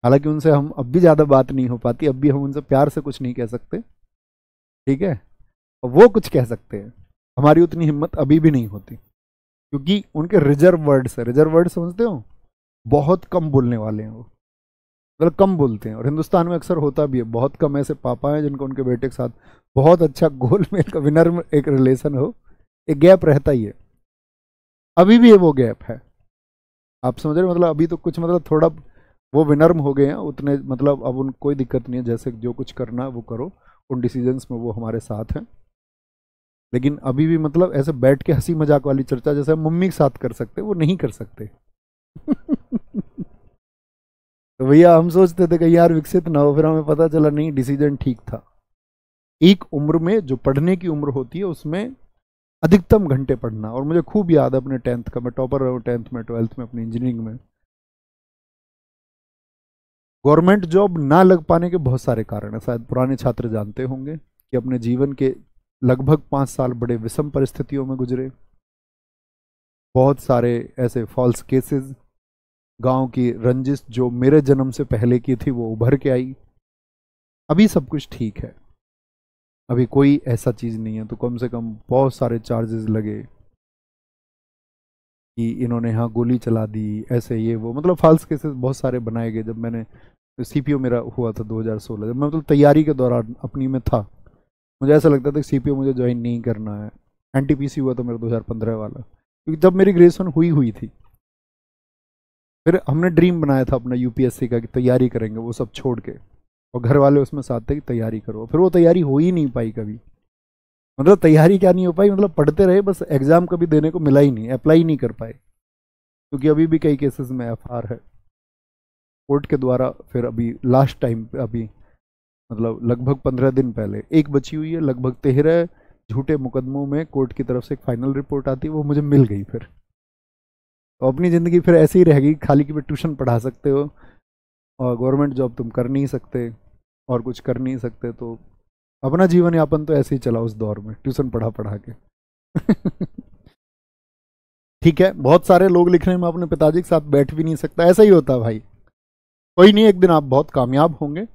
[SPEAKER 1] हालांकि उनसे हम अब भी ज़्यादा बात नहीं हो पाती, अब भी हम उनसे प्यार से कुछ नहीं कह सकते, ठीक है, और वो कुछ कह सकते हैं, हमारी उतनी हिम्मत अभी भी नहीं होती, क्योंकि उनके रिजर्व वर्ड्स है। रिजर्व वर्ड समझते हो, बहुत कम बोलने वाले हैं वो, मतलब कम बोलते हैं। और हिंदुस्तान में अक्सर होता भी है, बहुत कम ऐसे पापा हैं जिनको उनके बेटे के साथ बहुत अच्छा गोलमेल का विनर्म एक रिलेशन हो, एक गैप रहता ही है, अभी भी वो गैप है, आप समझ रहे हो, मतलब अभी तो कुछ मतलब थोड़ा वो विनर्म हो गए हैं उतने, मतलब अब उन कोई दिक्कत नहीं है, जैसे जो कुछ करना है वो करो, उन डिसीजंस में वो हमारे साथ हैं। लेकिन अभी भी मतलब ऐसे बैठ के हंसी मजाक वाली चर्चा जैसे हम मम्मी के साथ कर सकते, वो नहीं कर सकते। तो भैया हम सोचते थे कि यार विकसित ना हो, फिर हमें पता चला नहीं, डिसीजन ठीक था। एक उम्र में जो पढ़ने की उम्र होती है उसमें अधिकतम घंटे पढ़ना, और मुझे खूब याद है अपने 10th का, मैं टॉपर रहा हूँ 10th में, 12th में, अपनी इंजीनियरिंग में। गवर्नमेंट जॉब ना लग पाने के बहुत सारे कारण हैं, शायद पुराने छात्र जानते होंगे कि अपने जीवन के लगभग 5 साल बड़े विषम परिस्थितियों में गुजरे, बहुत सारे ऐसे फॉल्स केसेस, गांव की रंजिश जो मेरे जन्म से पहले की थी वो उभर के आई। अभी सब कुछ ठीक है, अभी कोई ऐसा चीज़ नहीं है, तो कम से कम बहुत सारे चार्जेस लगे कि इन्होंने यहाँ गोली चला दी, ऐसे ये वो, मतलब फॉल्स केसेस बहुत सारे बनाए गए। जब मैंने सीपीओ मेरा हुआ था 2016, जब मैं मतलब तैयारी के दौरान अपनी में था, मुझे ऐसा लगता था कि सीपीओ मुझे ज्वाइन नहीं करना है। एनटीपीसी हुआ था मेरा 2015 वाला, क्योंकि जब मेरी ग्रेजुएशन हुई हुई थी। फिर हमने ड्रीम बनाया था अपना यूपीएससी का कि तैयारी करेंगे, वो सब छोड़ के, और घर वाले उसमें साथ थे कि तैयारी करो, फिर वो तैयारी हो ही नहीं पाई कभी। मतलब तैयारी क्या नहीं हो पाई, मतलब पढ़ते रहे बस, एग्जाम कभी देने को मिला ही नहीं, अप्लाई नहीं कर पाए, क्योंकि अभी भी कई केसेस में एफआर है कोर्ट के द्वारा। फिर अभी लास्ट टाइम अभी मतलब लगभग 15 दिन पहले एक बची हुई है, लगभग 13 झूठे मुकदमों में कोर्ट की तरफ से एक फाइनल रिपोर्ट आती है, वो मुझे मिल गई। फिर तो अपनी ज़िंदगी फिर ऐसे ही रहेगी, खाली कि ट्यूशन पढ़ा सकते हो और गवर्नमेंट जॉब तुम कर नहीं सकते और कुछ कर नहीं सकते, तो अपना जीवन यापन तो ऐसे ही चला उस दौर में, ट्यूशन पढ़ा पढ़ा के। ठीक है, बहुत सारे लोग लिख रहे हैं मैं अपने पिताजी के साथ बैठ भी नहीं सकता, ऐसा ही होता है भाई। कोई नहीं, एक दिन आप बहुत कामयाब होंगे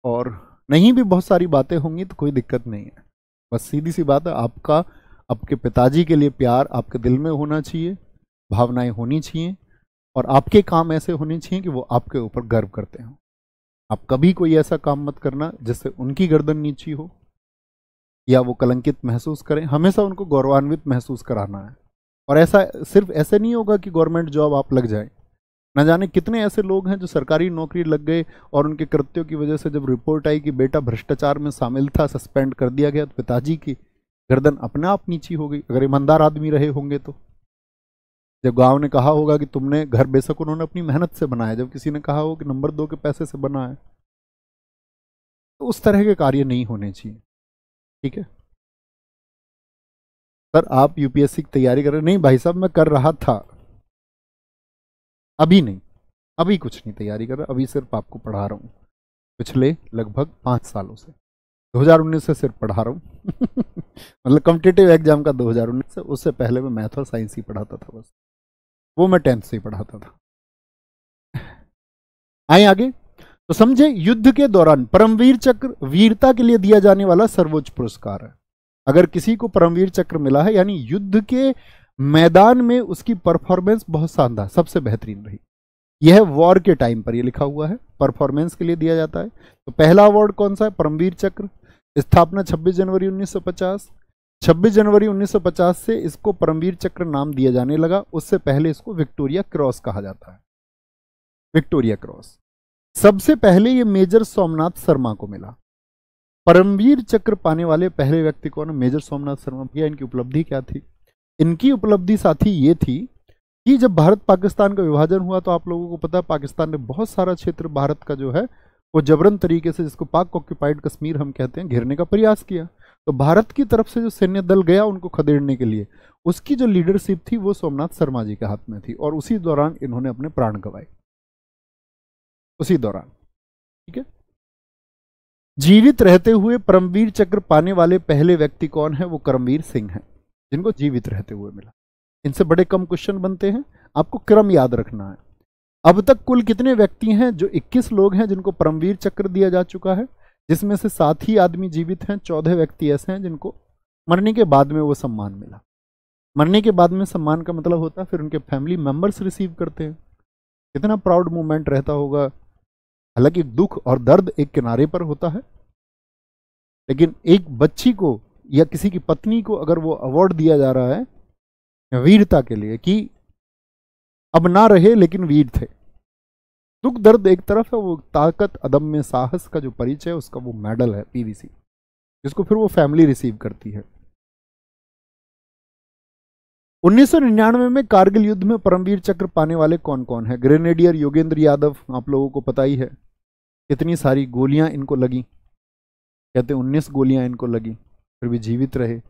[SPEAKER 1] और नहीं भी बहुत सारी बातें होंगी तो कोई दिक्कत नहीं है। बस सीधी सी बात है, आपका आपके पिताजी के लिए प्यार आपके दिल में होना चाहिए, भावनाएं होनी चाहिए, और आपके काम ऐसे होने चाहिए कि वो आपके ऊपर गर्व करते हों। आप कभी कोई ऐसा काम मत करना जिससे उनकी गर्दन नीची हो या वो कलंकित महसूस करें, हमेशा उनको गौरवान्वित महसूस कराना है। और ऐसा सिर्फ ऐसे नहीं होगा कि गवर्नमेंट जॉब आप लग जाए, न जाने कितने ऐसे लोग हैं जो सरकारी नौकरी लग गए और उनके कृत्यों की वजह से जब रिपोर्ट आई कि बेटा भ्रष्टाचार में शामिल था, सस्पेंड कर दिया गया, तो पिताजी की गर्दन अपने आप नीची हो गई, अगर ईमानदार आदमी रहे होंगे तो। जब गांव ने कहा होगा कि तुमने घर, बेशक उन्होंने अपनी मेहनत से बनाया, जब किसी ने कहा हो कि नंबर 2 के पैसे से बना है, तो उस तरह के कार्य नहीं होने चाहिए। ठीक है सर, आप यूपीएससी की तैयारी कर रहे? नहीं भाई साहब, मैं कर रहा था, अभी नहीं, अभी कुछ नहीं तैयारी कर रहा, अभी सिर्फ आपको पढ़ा रहा हूँ पिछले लगभग 5 सालों से, 2019 से सिर्फ पढ़ा रहा हूँ। मतलब कॉम्पिटिटिव एग्जाम का 2019 से, उससे पहले मैं मैथ और साइंस ही पढ़ाता था बस, वो मैं 10th से ही पढ़ाता था। आए आगे, तो समझे, युद्ध के दौरान परमवीर चक्र वीरता के लिए दिया जाने वाला सर्वोच्च पुरस्कार है। अगर किसी को परमवीर चक्र मिला है यानी युद्ध के मैदान में उसकी परफॉर्मेंस बहुत शानदार, सबसे बेहतरीन रही। यह वॉर के टाइम पर, यह लिखा हुआ है, परफॉर्मेंस के लिए दिया जाता है। तो पहला अवार्ड कौन सा है? परमवीर चक्र। स्थापना 26 जनवरी 1950। 26 जनवरी 1950 से इसको परमवीर चक्र नाम दिया जाने लगा, उससे पहले इसको विक्टोरिया क्रॉस कहा जाता है। विक्टोरिया क्रॉस सबसे पहले ये मेजर सोमनाथ शर्मा को मिला। परमवीर चक्र पाने वाले पहले व्यक्ति कौन है? मेजर सोमनाथ शर्मा। भैया इनकी उपलब्धि क्या थी? इनकी उपलब्धि साथी ये थी कि जब भारत पाकिस्तान का विभाजन हुआ तो आप लोगों को पता है पाकिस्तान ने बहुत सारा क्षेत्र भारत का जो है वो जबरन तरीके से, जिसको पाक ऑक्यूपाइड कश्मीर हम कहते हैं, घेरने का प्रयास किया। तो भारत की तरफ से जो सैन्य दल गया उनको खदेड़ने के लिए, उसकी जो लीडरशिप थी वो सोमनाथ शर्मा जी के हाथ में थी, और उसी दौरान इन्होंने अपने प्राण गंवाए, उसी दौरान। ठीक है। जीवित रहते हुए परमवीर चक्र पाने वाले पहले व्यक्ति कौन है? वो करमवीर सिंह हैं, जिनको जीवित रहते हुए मिला। इनसे बड़े कम क्वेश्चन बनते हैं, आपको क्रम याद रखना है। अब तक कुल कितने व्यक्ति हैं? जो 21 लोग हैं जिनको परमवीर चक्र दिया जा चुका है, जिसमें से 7 ही आदमी जीवित हैं। 14 व्यक्ति ऐसे हैं जिनको मरने के बाद में वो सम्मान मिला। मरने के बाद में सम्मान का मतलब होता है फिर उनके फैमिली मेंबर्स रिसीव करते हैं। कितना प्राउड मोमेंट रहता होगा। हालांकि दुख और दर्द एक किनारे पर होता है, लेकिन एक बच्ची को या किसी की पत्नी को अगर वो अवार्ड दिया जा रहा है वीरता के लिए कि अब ना रहे लेकिन वीर थे, दुख दर्द एक तरफ है, वो ताकत अदम्य साहस का जो परिचय उसका वो मेडल है पीवीसी, जिसको फिर वो फैमिली रिसीव करती है। 1999 में कारगिल युद्ध में परमवीर चक्र पाने वाले कौन कौन है? ग्रेनेडियर योगेंद्र यादव, आप लोगों को पता ही है कितनी सारी गोलियां इनको लगी, कहते हैं 19 गोलियां इनको लगी, फिर भी जीवित रहे।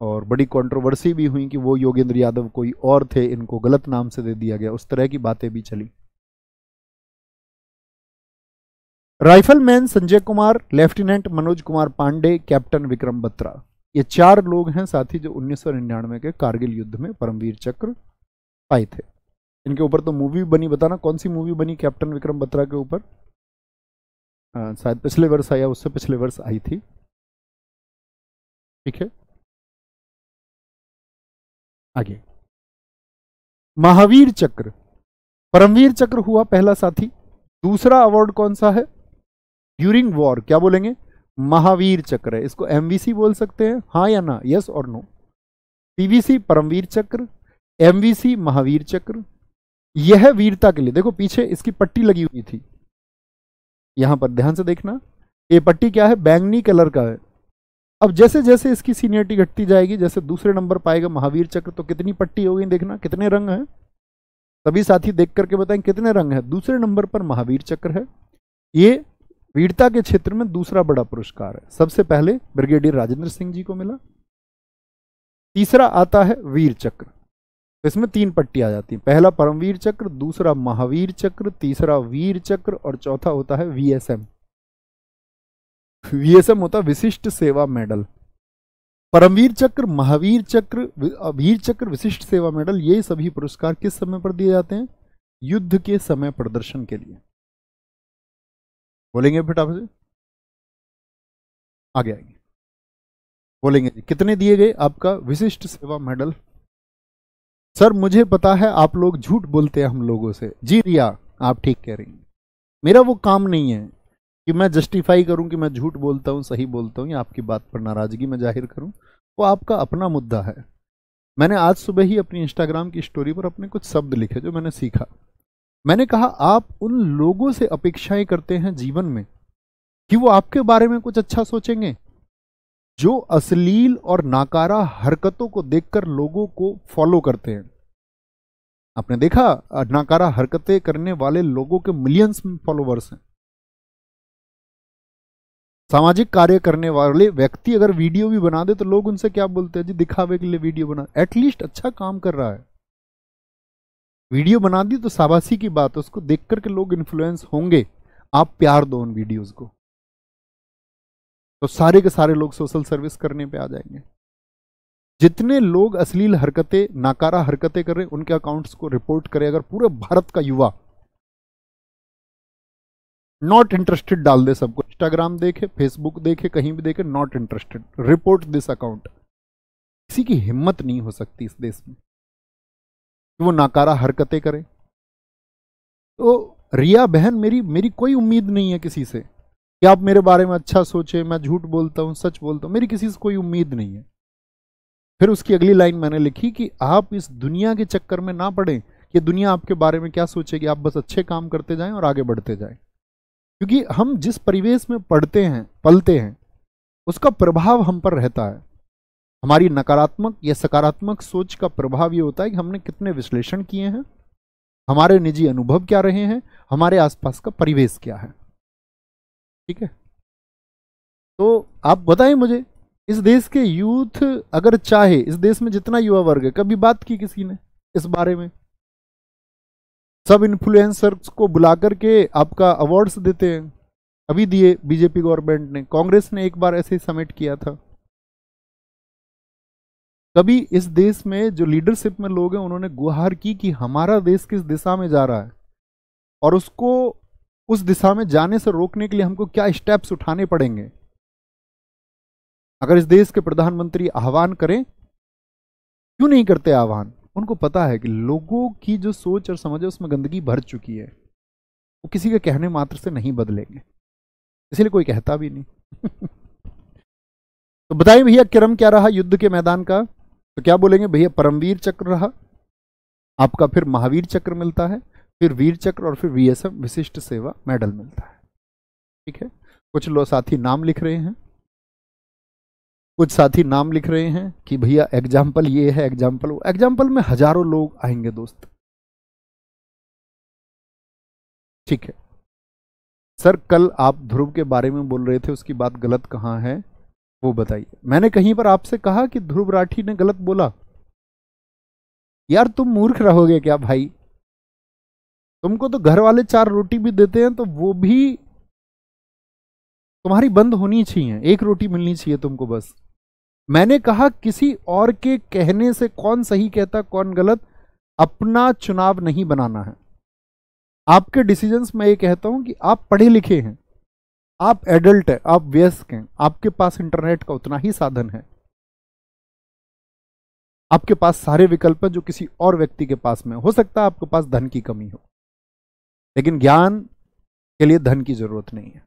[SPEAKER 1] और बड़ी कंट्रोवर्सी भी हुई कि वो योगेंद्र यादव कोई और थे, इनको गलत नाम से दे दिया गया, उस तरह की बातें भी चली। Rifleman Sanjay Kumar, lieutenant Manoj Kumar Pandey, captain Vikram Batra, ये 4 लोग हैं साथी जो 1999 के कारगिल युद्ध में परमवीर चक्र पाए थे। इनके ऊपर तो मूवी बनी, बताना कौन सी मूवी बनी कैप्टन विक्रम बत्रा के ऊपर? शायद पिछले वर्ष आया, उससे पिछले वर्ष आई थी। ठीक है, आगे महावीर चक्र, परमवीर चक्र हुआ पहला साथी। दूसरा अवार्ड कौन सा है? ड्यूरिंग वॉर, क्या बोलेंगे? महावीर चक्र है। इसको एमवीसी बोल सकते हैं, हाँ या ना, यस और नो। पीवीसी परमवीर चक्र, एमवीसी महावीर चक्र। यह वीरता के लिए, देखो पीछे इसकी पट्टी लगी हुई थी, यहां पर ध्यान से देखना, ये पट्टी क्या है? बैंगनी कलर का है। अब जैसे जैसे इसकी सीनियरिटी घटती जाएगी, जैसे दूसरे नंबर पाएगा महावीर चक्र, तो कितनी पट्टी होगी देखना, कितने रंग हैं? सभी साथी देख करके बताएं कितने रंग हैं। दूसरे नंबर पर महावीर चक्र है। ये वीरता के क्षेत्र में दूसरा बड़ा पुरस्कार है। सबसे पहले ब्रिगेडियर राजेंद्र सिंह जी को मिला, तीसरा आता है वीर चक्र। इसमें 3 पट्टी आ जाती है, पहला परमवीर चक्र, दूसरा महावीर चक्र, तीसरा वीर चक्र, और चौथा होता है वीएसएम। वीएसएम होता है विशिष्ट सेवा मेडल। परमवीर चक्र, महावीर चक्र, वीर चक्र, विशिष्ट सेवा मेडल, ये सभी पुरस्कार किस समय पर दिए जाते हैं? युद्ध के समय प्रदर्शन के लिए। बोलेंगे फटाफट से, आगे आएंगे, बोलेंगे कितने दिए गए? आपका विशिष्ट सेवा मेडल। सर मुझे पता है आप लोग झूठ बोलते हैं हम लोगों से। जी रिया, आप ठीक कह रही हैं, मेरा वो काम नहीं है कि मैं जस्टिफाई करूं कि मैं झूठ बोलता हूं, सही बोलता हूं, या आपकी बात पर नाराजगी में जाहिर करूं, वो आपका अपना मुद्दा है। मैंने आज सुबह ही अपनी इंस्टाग्राम की स्टोरी पर अपने कुछ शब्द लिखे जो मैंने सीखा। मैंने कहा आप उन लोगों से अपेक्षाएं करते हैं जीवन में कि वो आपके बारे में कुछ अच्छा सोचेंगे जो अश्लील और नाकारा हरकतों को देखकर लोगों को फॉलो करते हैं। आपने देखा नाकारा हरकतें करने वाले लोगों के मिलियंस में फॉलोवर्स हैं। सामाजिक कार्य करने वाले व्यक्ति अगर वीडियो भी बना दे तो लोग उनसे क्या बोलते हैं? जी दिखावे के लिए वीडियो बना, एटलीस्ट अच्छा काम कर रहा है, वीडियो बना दी तो शाबाशी की बात, उसको देख करके लोग इन्फ्लुएंस होंगे। आप प्यार दो उन वीडियोस को, तो सारे के सारे लोग सोशल सर्विस करने पे आ जाएंगे। जितने लोग अश्लील हरकतें, नाकारा हरकतें कर रहे हैं, उनके अकाउंट्स को रिपोर्ट करें। अगर पूरे भारत का युवा नॉट इंटरेस्टेड डाल दे, सबको इंस्टाग्राम देखे, फेसबुक देखे, कहीं भी देखे, not interested, report this account, किसी की हिम्मत नहीं हो सकती इस देश में कि वो नाकारा हरकतें करे। तो रिया बहन, मेरी कोई उम्मीद नहीं है किसी से, कि आप मेरे बारे में अच्छा सोचे, मैं झूठ बोलता हूं सच बोलता हूं, मेरी किसी से कोई उम्मीद नहीं है। फिर उसकी अगली लाइन मैंने लिखी कि आप इस दुनिया के चक्कर में ना पड़े कि दुनिया आपके बारे में क्या सोचेगी, आप बस अच्छे काम करते जाएं और आगे बढ़ते जाएं। क्योंकि हम जिस परिवेश में पढ़ते हैं पलते हैं उसका प्रभाव हम पर रहता है। हमारी नकारात्मक या सकारात्मक सोच का प्रभाव ये होता है कि हमने कितने विश्लेषण किए हैं, हमारे निजी अनुभव क्या रहे हैं, हमारे आसपास का परिवेश क्या है। ठीक है, तो आप बताएं मुझे, इस देश के यूथ अगर चाहे, इस देश में जितना युवा वर्ग है, कभी बात की किसी ने इस बारे में? सब इन्फ्लुएंसर्स को बुला करके आपका अवार्ड्स देते हैं, अभी दिए बीजेपी गवर्नमेंट ने, कांग्रेस ने एक बार ऐसे ही समिट किया था। कभी इस देश में जो लीडरशिप में लोग हैं उन्होंने गुहार की कि हमारा देश किस दिशा में जा रहा है और उसको उस दिशा में जाने से रोकने के लिए हमको क्या स्टेप्स उठाने पड़ेंगे? अगर इस देश के प्रधानमंत्री आह्वान करें, क्यों नहीं करते आह्वान? उनको पता है कि लोगों की जो सोच और समझ है उसमें गंदगी भर चुकी है, वो किसी के कहने मात्र से नहीं बदलेंगे, इसलिए कोई कहता भी नहीं। तो बताइए भैया क्रम क्या रहा युद्ध के मैदान का? तो क्या बोलेंगे भैया, परमवीर चक्र रहा आपका, फिर महावीर चक्र मिलता है, फिर वीर चक्र और फिर वीएसएम विशिष्ट सेवा मेडल मिलता है। ठीक है, कुछ लोग साथी नाम लिख रहे हैं, कुछ साथी नाम लिख रहे हैं कि भैया एग्जाम्पल ये है, एग्जाम्पल वो। एग्जाम्पल में हजारों लोग आएंगे दोस्त। ठीक है सर, कल आप ध्रुव के बारे में बोल रहे थे, उसकी बात गलत कहाँ है वो बताइए। मैंने कहीं पर आपसे कहा कि ध्रुव राठी ने गलत बोला? यार तुम मूर्ख रहोगे क्या भाई? तुमको तो घर वाले 4 रोटी भी देते हैं तो वो भी तुम्हारी बंद होनी चाहिए, 1 रोटी मिलनी चाहिए तुमको बस। मैंने कहा किसी और के कहने से कौन सही कहता कौन गलत, अपना चुनाव नहीं बनाना है। आपके डिसीजंस में ये कहता हूं कि आप पढ़े लिखे हैं, आप एडल्ट हैं, आप वयस्क हैं, आपके पास इंटरनेट का उतना ही साधन है, आपके पास सारे विकल्प हैं जो किसी और व्यक्ति के पास में। हो सकता है आपके पास धन की कमी हो, लेकिन ज्ञान के लिए धन की जरूरत नहीं है।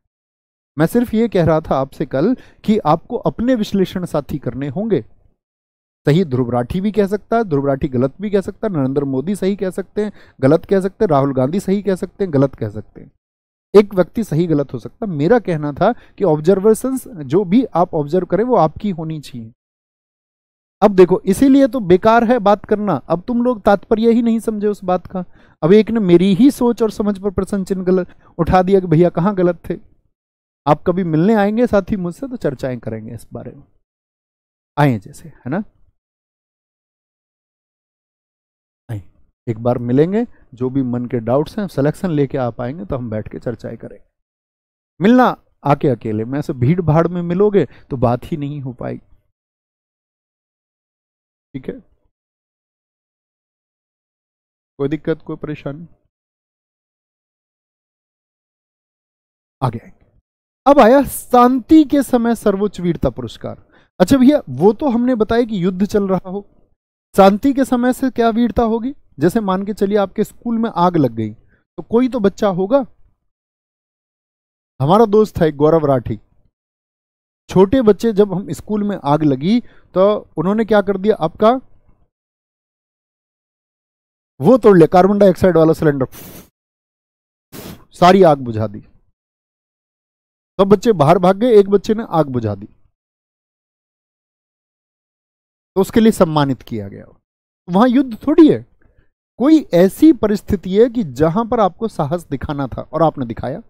[SPEAKER 1] मैं सिर्फ ये कह रहा था आपसे कल कि आपको अपने विश्लेषण साथी करने होंगे। सही ध्रुव राठी भी कह सकता है, ध्रुव राठी गलत भी कह सकता है, नरेंद्र मोदी सही कह सकते हैं, गलत कह सकते हैं, राहुल गांधी सही कह सकते हैं, गलत कह सकते हैं। एक व्यक्ति सही गलत हो सकता। मेरा कहना था कि ऑब्जर्वेशंस जो भी आप ऑब्जर्व करें वो आपकी होनी चाहिए। अब देखो, इसीलिए तो बेकार है बात करना। अब तुम लोग तात्पर्य ही नहीं समझे उस बात का। अब एक ने मेरी ही सोच और समझ पर प्रश्न चिन्ह गलत उठा दिया कि भैया कहाँ गलत थे। आप कभी मिलने आएंगे साथी मुझसे तो चर्चाएं करेंगे इस बारे में, आए जैसे, है ना, आए एक बार मिलेंगे, जो भी मन के डाउट्स हैं सिलेक्शन लेके आप आएंगे तो हम बैठ के चर्चाएं करेंगे। मिलना आके अकेले में, ऐसे भीड़ भाड़ में मिलोगे तो बात ही नहीं हो पाएगी। ठीक है, कोई दिक्कत कोई परेशानी? आगे आएंगे। अब आया शांति के समय सर्वोच्च वीरता पुरस्कार। अच्छा भैया, वो तो हमने बताया कि युद्ध चल रहा हो, शांति के समय से क्या वीरता होगी? जैसे मान के चलिए आपके स्कूल में आग लग गई तो कोई तो बच्चा होगा। हमारा दोस्त था एक गौरव राठी, छोटे बच्चे, जब हम स्कूल में आग लगी तो उन्होंने क्या कर दिया, आपका वो तोड़ लिया, कार्बन डाइऑक्साइड वाला सिलेंडर, सारी आग बुझा दी। सब बच्चे बाहर भाग गए, एक बच्चे ने आग बुझा दी तो उसके लिए सम्मानित किया गया। वहां युद्ध थोड़ी है, कोई ऐसी परिस्थिति है कि जहां पर आपको साहस दिखाना था और आपने दिखाया।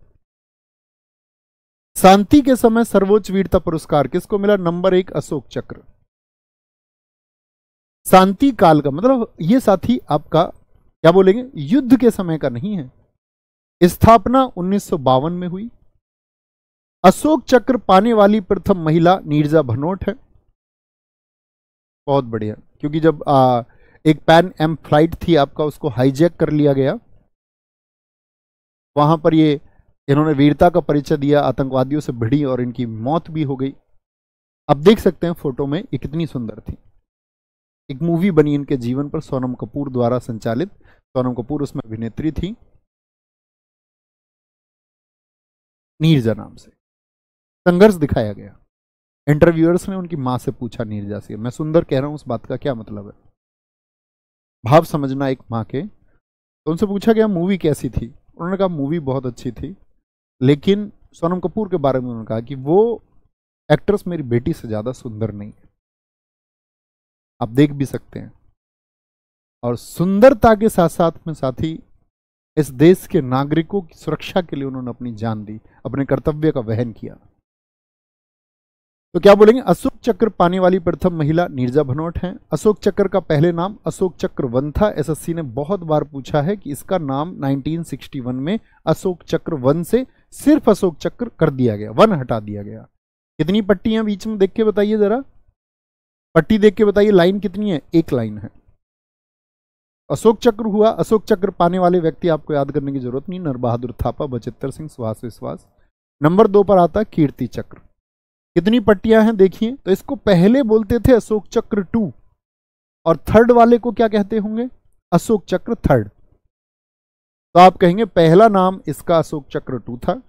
[SPEAKER 1] शांति के समय सर्वोच्च वीरता पुरस्कार किसको मिला? नंबर 1 अशोक चक्र। शांति काल का मतलब ये साथी आपका क्या बोलेंगे, युद्ध के समय का नहीं है। स्थापना 1952 में हुई। अशोक चक्र पाने वाली प्रथम महिला नीरजा भनोट है। बहुत बढ़िया, क्योंकि जब एक पैन एम फ्लाइट थी आपका, उसको हाईजैक कर लिया गया, वहां पर ये इन्होंने वीरता का परिचय दिया, आतंकवादियों से भिड़ी और इनकी मौत भी हो गई। अब देख सकते हैं फोटो में ये कितनी सुंदर थी। एक मूवी बनी इनके जीवन पर, सोनम कपूर द्वारा संचालित। सोनम कपूर उसमें अभिनेत्री थी, नीरजा नाम से। संघर्ष दिखाया गया। इंटरव्यूअर्स ने उनकी माँ से पूछा नीरजा से, मैं सुंदर कह रहा हूं उस बात का क्या मतलब है, भाव समझना एक माँ के। तो उनसे पूछा गया मूवी कैसी थी, उन्होंने कहा मूवी बहुत अच्छी थी, लेकिन सोनम कपूर के बारे में उन्होंने कहा कि वो एक्ट्रेस मेरी बेटी से ज़्यादा सुंदर नहीं है। आप देख भी सकते हैं। और सुंदरता के साथ साथ में साथी इस देश के नागरिकों की सुरक्षा के लिए उन्होंने अपनी जान दी, अपने कर्तव्य का वहन किया। तो क्या बोलेंगे, अशोक चक्र पाने वाली प्रथम महिला नीरजा भनोट हैं। अशोक चक्र का पहले नाम अशोक चक्र 1 था। एसएससी ने बहुत बार पूछा है कि इसका नाम 1961 में अशोक चक्र 1 से सिर्फ अशोक चक्र कर दिया गया, 1 हटा दिया गया। कितनी पट्टियां बीच में देख के बताइए जरा, पट्टी देख के बताइए, लाइन कितनी है, 1 लाइन है। अशोक चक्र हुआ। अशोक चक्र पाने वाले व्यक्ति आपको याद करने की जरूरत नहीं, नर बहादुर थापा, बचित्तर सिंह, सुभाष विश्वास। नंबर 2 पर आता है कीर्ति चक्र। कितनी पट्टियां हैं देखिए, तो इसको पहले बोलते थे अशोक चक्र 2, और थर्ड वाले को क्या कहते होंगे, अशोक चक्र 3rd। तो आप कहेंगे पहला नाम इसका अशोक चक्र 2 था,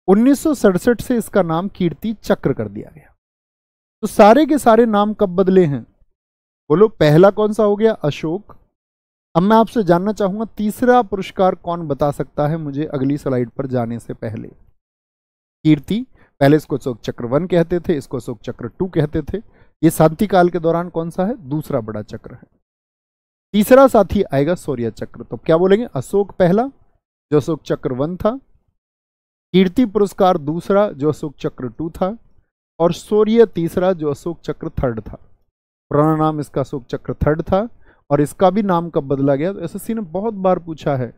[SPEAKER 1] 1967 से इसका नाम कीर्ति चक्र कर दिया गया। तो सारे के सारे नाम कब बदले हैं, बोलो पहला कौन सा हो गया, अशोक। अब मैं आपसे जानना चाहूंगा तीसरा पुरस्कार कौन बता सकता है मुझे अगली स्लाइड पर जाने से पहले। कीर्ति, पहले इसको अशोक चक्र 1 कहते थे, इसको अशोक चक्र 2 कहते थे। ये शांति काल के दौरान कौन सा है, दूसरा बड़ा चक्र है। तीसरा साथी आएगा शौर्य चक्र। तो क्या बोलेंगे, अशोक पहला जो अशोक चक्र 1 था, कीर्ति पुरस्कार दूसरा जो अशोक चक्र 2 था, और शौर्य तीसरा जो अशोक चक्र 3rd था। पुराना नाम इसका अशोक चक्र 3rd था, और इसका भी नाम कब बदला गया। तो एसएससी ने बहुत बार पूछा है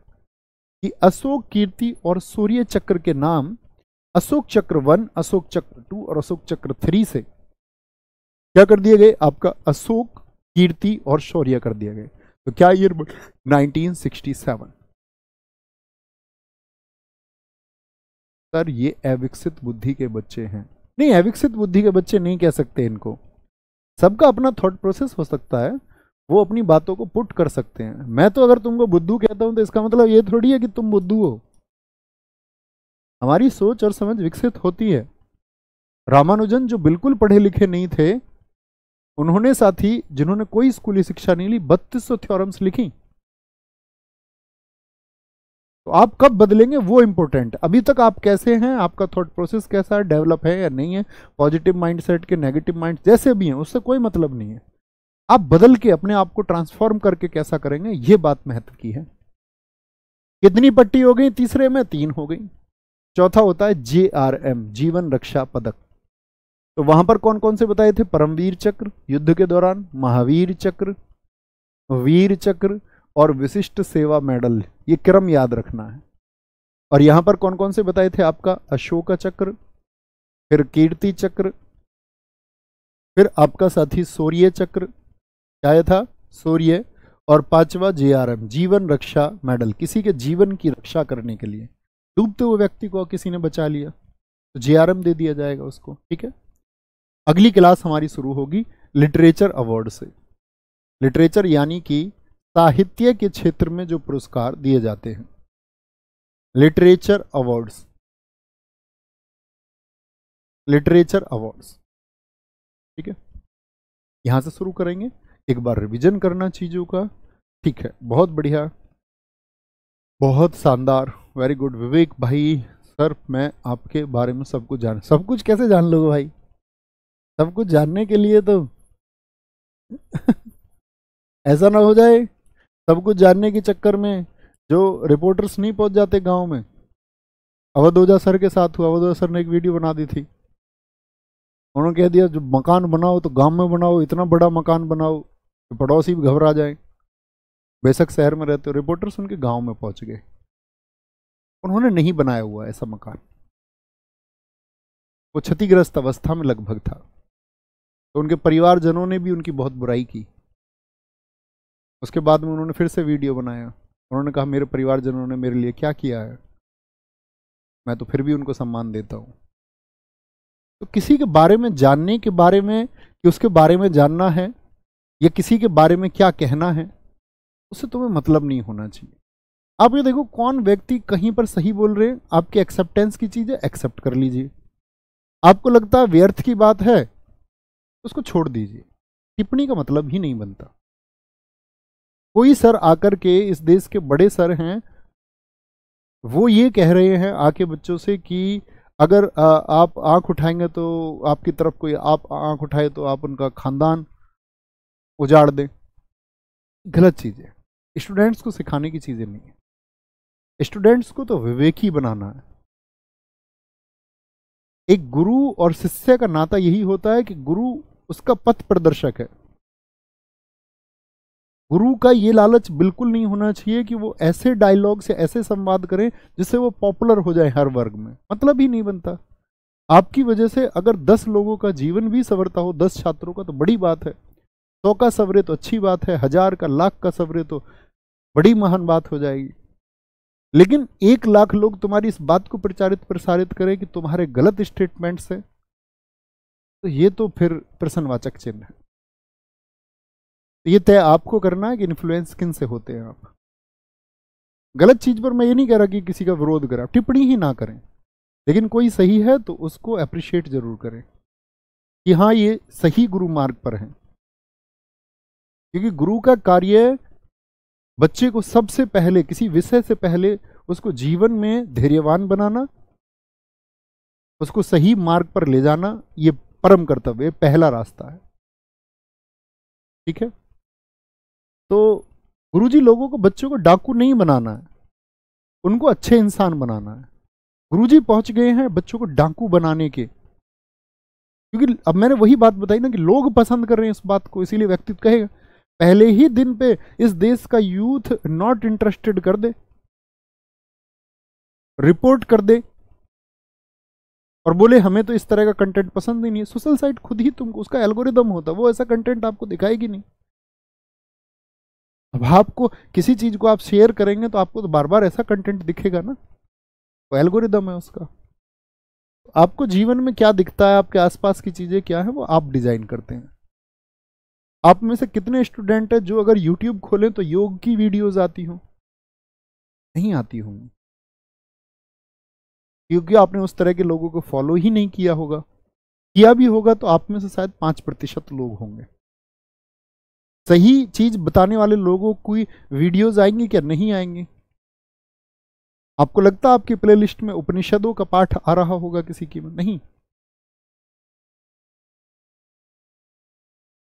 [SPEAKER 1] कि अशोक, कीर्ति और शौर्य चक्र के नाम अशोक चक्र 1, अशोक चक्र 2 और अशोक चक्र 3 से क्या कर दिए गए, आपका अशोक, कीर्ति और शौर्य कर दिए गए। तो क्या ईयर, 1967। सर ये अविकसित बुद्धि के बच्चे हैं। नहीं, अविकसित बुद्धि के बच्चे नहीं कह सकते इनको, सबका अपना थॉट प्रोसेस हो सकता है, वो अपनी बातों को पुट कर सकते हैं। मैं तो अगर तुमको बुद्धू कहता हूं तो इसका मतलब ये थोड़ी है कि तुम बुद्धू हो। हमारी सोच और समझ विकसित होती है। रामानुजन जो बिल्कुल पढ़े लिखे नहीं थे, उन्होंने साथी जिन्होंने कोई स्कूली शिक्षा नहीं ली 3200 थ्योरम्स लिखी। तो आप कब बदलेंगे वो इंपॉर्टेंट। अभी तक आप कैसे हैं, आपका थॉट प्रोसेस कैसा है, डेवलप है या नहीं है, पॉजिटिव माइंडसेट के नेगेटिव माइंड जैसे भी हैं, उससे कोई मतलब नहीं है। आप बदल के अपने आप को ट्रांसफॉर्म करके कैसा करेंगे, ये बात महत्व की है। कितनी पट्टी हो गई, तीसरे में 3 हो गई। चौथा होता है JRM, जीवन रक्षा पदक। तो वहां पर कौन कौन से बताए थे, परमवीर चक्र युद्ध के दौरान, महावीर चक्र, वीर चक्र और विशिष्ट सेवा मेडल, ये क्रम याद रखना है। और यहां पर कौन कौन से बताए थे, आपका अशोक चक्र, फिर कीर्ति चक्र, फिर आपका साथी शौर्य चक्र, क्या था, शौर्य, और 5वां JRM, जीवन रक्षा मेडल, किसी के जीवन की रक्षा करने के लिए। डूबते हुए व्यक्ति को किसी ने बचा लिया तो JRM दे दिया जाएगा उसको, ठीक है। अगली क्लास हमारी शुरू होगी लिटरेचर अवार्ड से। लिटरेचर यानी कि साहित्य के क्षेत्र में जो पुरस्कार दिए जाते हैं, लिटरेचर अवार्ड्स, लिटरेचर अवार्ड्स, ठीक है। यहां से शुरू करेंगे, एक बार रिवीजन करना चीजों का, ठीक है। बहुत बढ़िया, बहुत शानदार, वेरी गुड विवेक भाई। सर मैं आपके बारे में सब कुछ सब कुछ कैसे जान लोगे भाई, सब कुछ जानने के लिए तो ऐसा ना हो जाए सब कुछ जानने के चक्कर में जो रिपोर्टर्स नहीं पहुंच जाते गांव में। अवध ओझा सर के साथ हुआ, अवध ओझा सर ने एक वीडियो बना दी थी, उन्होंने कह दिया जो मकान बनाओ तो गांव में बनाओ, इतना बड़ा मकान बनाओ कि पड़ोसी भी घबरा जाए, बेशक शहर में रहते हो। रिपोर्टर्स उनके गांव में पहुंच गए, उन्होंने नहीं बनाया हुआ ऐसा मकान, वो क्षतिग्रस्त अवस्था में लगभग था। तो उनके परिवारजनों ने भी उनकी बहुत बुराई की। उसके बाद में उन्होंने फिर से वीडियो बनाया, उन्होंने कहा मेरे परिवारजनों ने मेरे लिए क्या किया है, मैं तो फिर भी उनको सम्मान देता हूँ। तो किसी के बारे में जानने के बारे में कि उसके बारे में जानना है या किसी के बारे में क्या कहना है, उससे तुम्हें मतलब नहीं होना चाहिए। आप ये देखो कौन व्यक्ति कहीं पर सही बोल रहे हैं, आपके एक्सेप्टेंस की चीज़ है, एक्सेप्ट कर लीजिए। आपको लगता है व्यर्थ की बात है, उसको छोड़ दीजिए, टिप्पणी का मतलब ही नहीं बनता। कोई सर आकर के, इस देश के बड़े सर हैं, वो ये कह रहे हैं आके बच्चों से कि अगर आप आंख उठाएंगे तो आपकी तरफ कोई आप आंख उठाए तो आप उनका खानदान उजाड़ दें। गलत चीज़ है, स्टूडेंट्स को सिखाने की चीज़ें नहीं है। स्टूडेंट्स को तो विवेकी बनाना है। एक गुरु और शिष्य का नाता यही होता है कि गुरु उसका पथ प्रदर्शक है। गुरु का ये लालच बिल्कुल नहीं होना चाहिए कि वो ऐसे डायलॉग से ऐसे संवाद करें जिससे वो पॉपुलर हो जाए हर वर्ग में, मतलब ही नहीं बनता। आपकी वजह से अगर 10 लोगों का जीवन भी संवरता हो, 10 छात्रों का, तो बड़ी बात है। 100 का संवरे तो अच्छी बात है, 1000 का, लाख का संवरे तो बड़ी महान बात हो जाएगी। लेकिन 1 लाख लोग तुम्हारी इस बात को प्रसारित करें कि तुम्हारे गलत स्टेटमेंट्स हैं, तो ये तो फिर प्रश्नवाचक चिन्ह है। ये तय आपको करना है कि इन्फ्लुएंस किन से होते हैं आप। गलत चीज पर मैं ये नहीं कह रहा कि किसी का विरोध करें, टिप्पणी ही ना करें, लेकिन कोई सही है तो उसको अप्रिशिएट जरूर करें कि हाँ ये सही गुरु मार्ग पर है। क्योंकि गुरु का कार्य बच्चे को सबसे पहले, किसी विषय से पहले, उसको जीवन में धैर्यवान बनाना, उसको सही मार्ग पर ले जाना, ये परम कर्तव्य, पहला रास्ता है। ठीक है, तो गुरुजी लोगों को, बच्चों को डाकू नहीं बनाना है, उनको अच्छे इंसान बनाना है। गुरुजी पहुंच गए हैं बच्चों को डाकू बनाने के, क्योंकि अब मैंने वही बात बताई ना कि लोग पसंद कर रहे हैं इस बात को, इसीलिए व्यक्तित्व कहेगा। पहले ही दिन पे इस देश का यूथ नॉट इंटरेस्टेड कर दे, रिपोर्ट कर दे और बोले हमें तो इस तरह का कंटेंट पसंद ही नहीं है। सोशल साइट खुद ही तुमको, उसका एल्गोरिदम होता है, वो ऐसा कंटेंट आपको दिखाएगी नहीं। अब आपको किसी चीज को आप शेयर करेंगे तो आपको तो बार बार ऐसा कंटेंट दिखेगा ना, तो एल्गोरिदम है उसका। आपको जीवन में क्या दिखता है, आपके आसपास की चीजें क्या है, वो आप डिजाइन करते हैं। आप में से कितने स्टूडेंट है जो अगर यूट्यूब खोलें तो योग की वीडियोस आती हो? नहीं आती होंगी, क्योंकि आपने उस तरह के लोगों को फॉलो ही नहीं किया होगा। किया भी होगा तो आप में से शायद 5% लोग होंगे। सही चीज बताने वाले लोगों की वीडियोस आएंगी क्या? नहीं आएंगी। आपको लगता है आपकी प्लेलिस्ट में उपनिषदों का पाठ आ रहा होगा किसी की में? नहीं।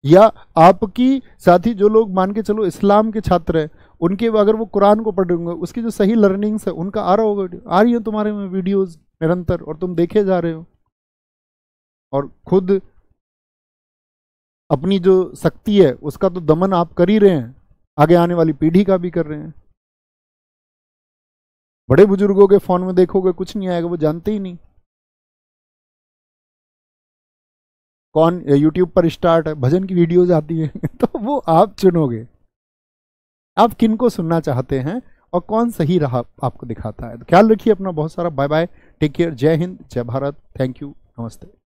[SPEAKER 1] या आपकी साथी जो लोग मान के चलो इस्लाम के छात्र हैं, उनके अगर वो कुरान को पढ़ रहे होंगे, उसकी जो सही लर्निंग्स है उनका आ रहा होगा, आ रही है तुम्हारे में वीडियोस निरंतर, और तुम देखे जा रहे हो और खुद अपनी जो शक्ति है उसका तो दमन आप कर ही रहे हैं, आगे आने वाली पीढ़ी का भी कर रहे हैं। बड़े बुजुर्गों के फोन में देखोगे कुछ नहीं आएगा, वो जानते ही नहीं कौन यूट्यूब पर स्टार्ट है, भजन की वीडियोज आती है तो वो आप चुनोगे आप किन को सुनना चाहते हैं और कौन सही राह आपको दिखाता है। तो ख्याल रखिए अपना बहुत सारा। बाय बाय, टेक केयर, जय हिंद, जय भारत, थैंक यू, नमस्ते।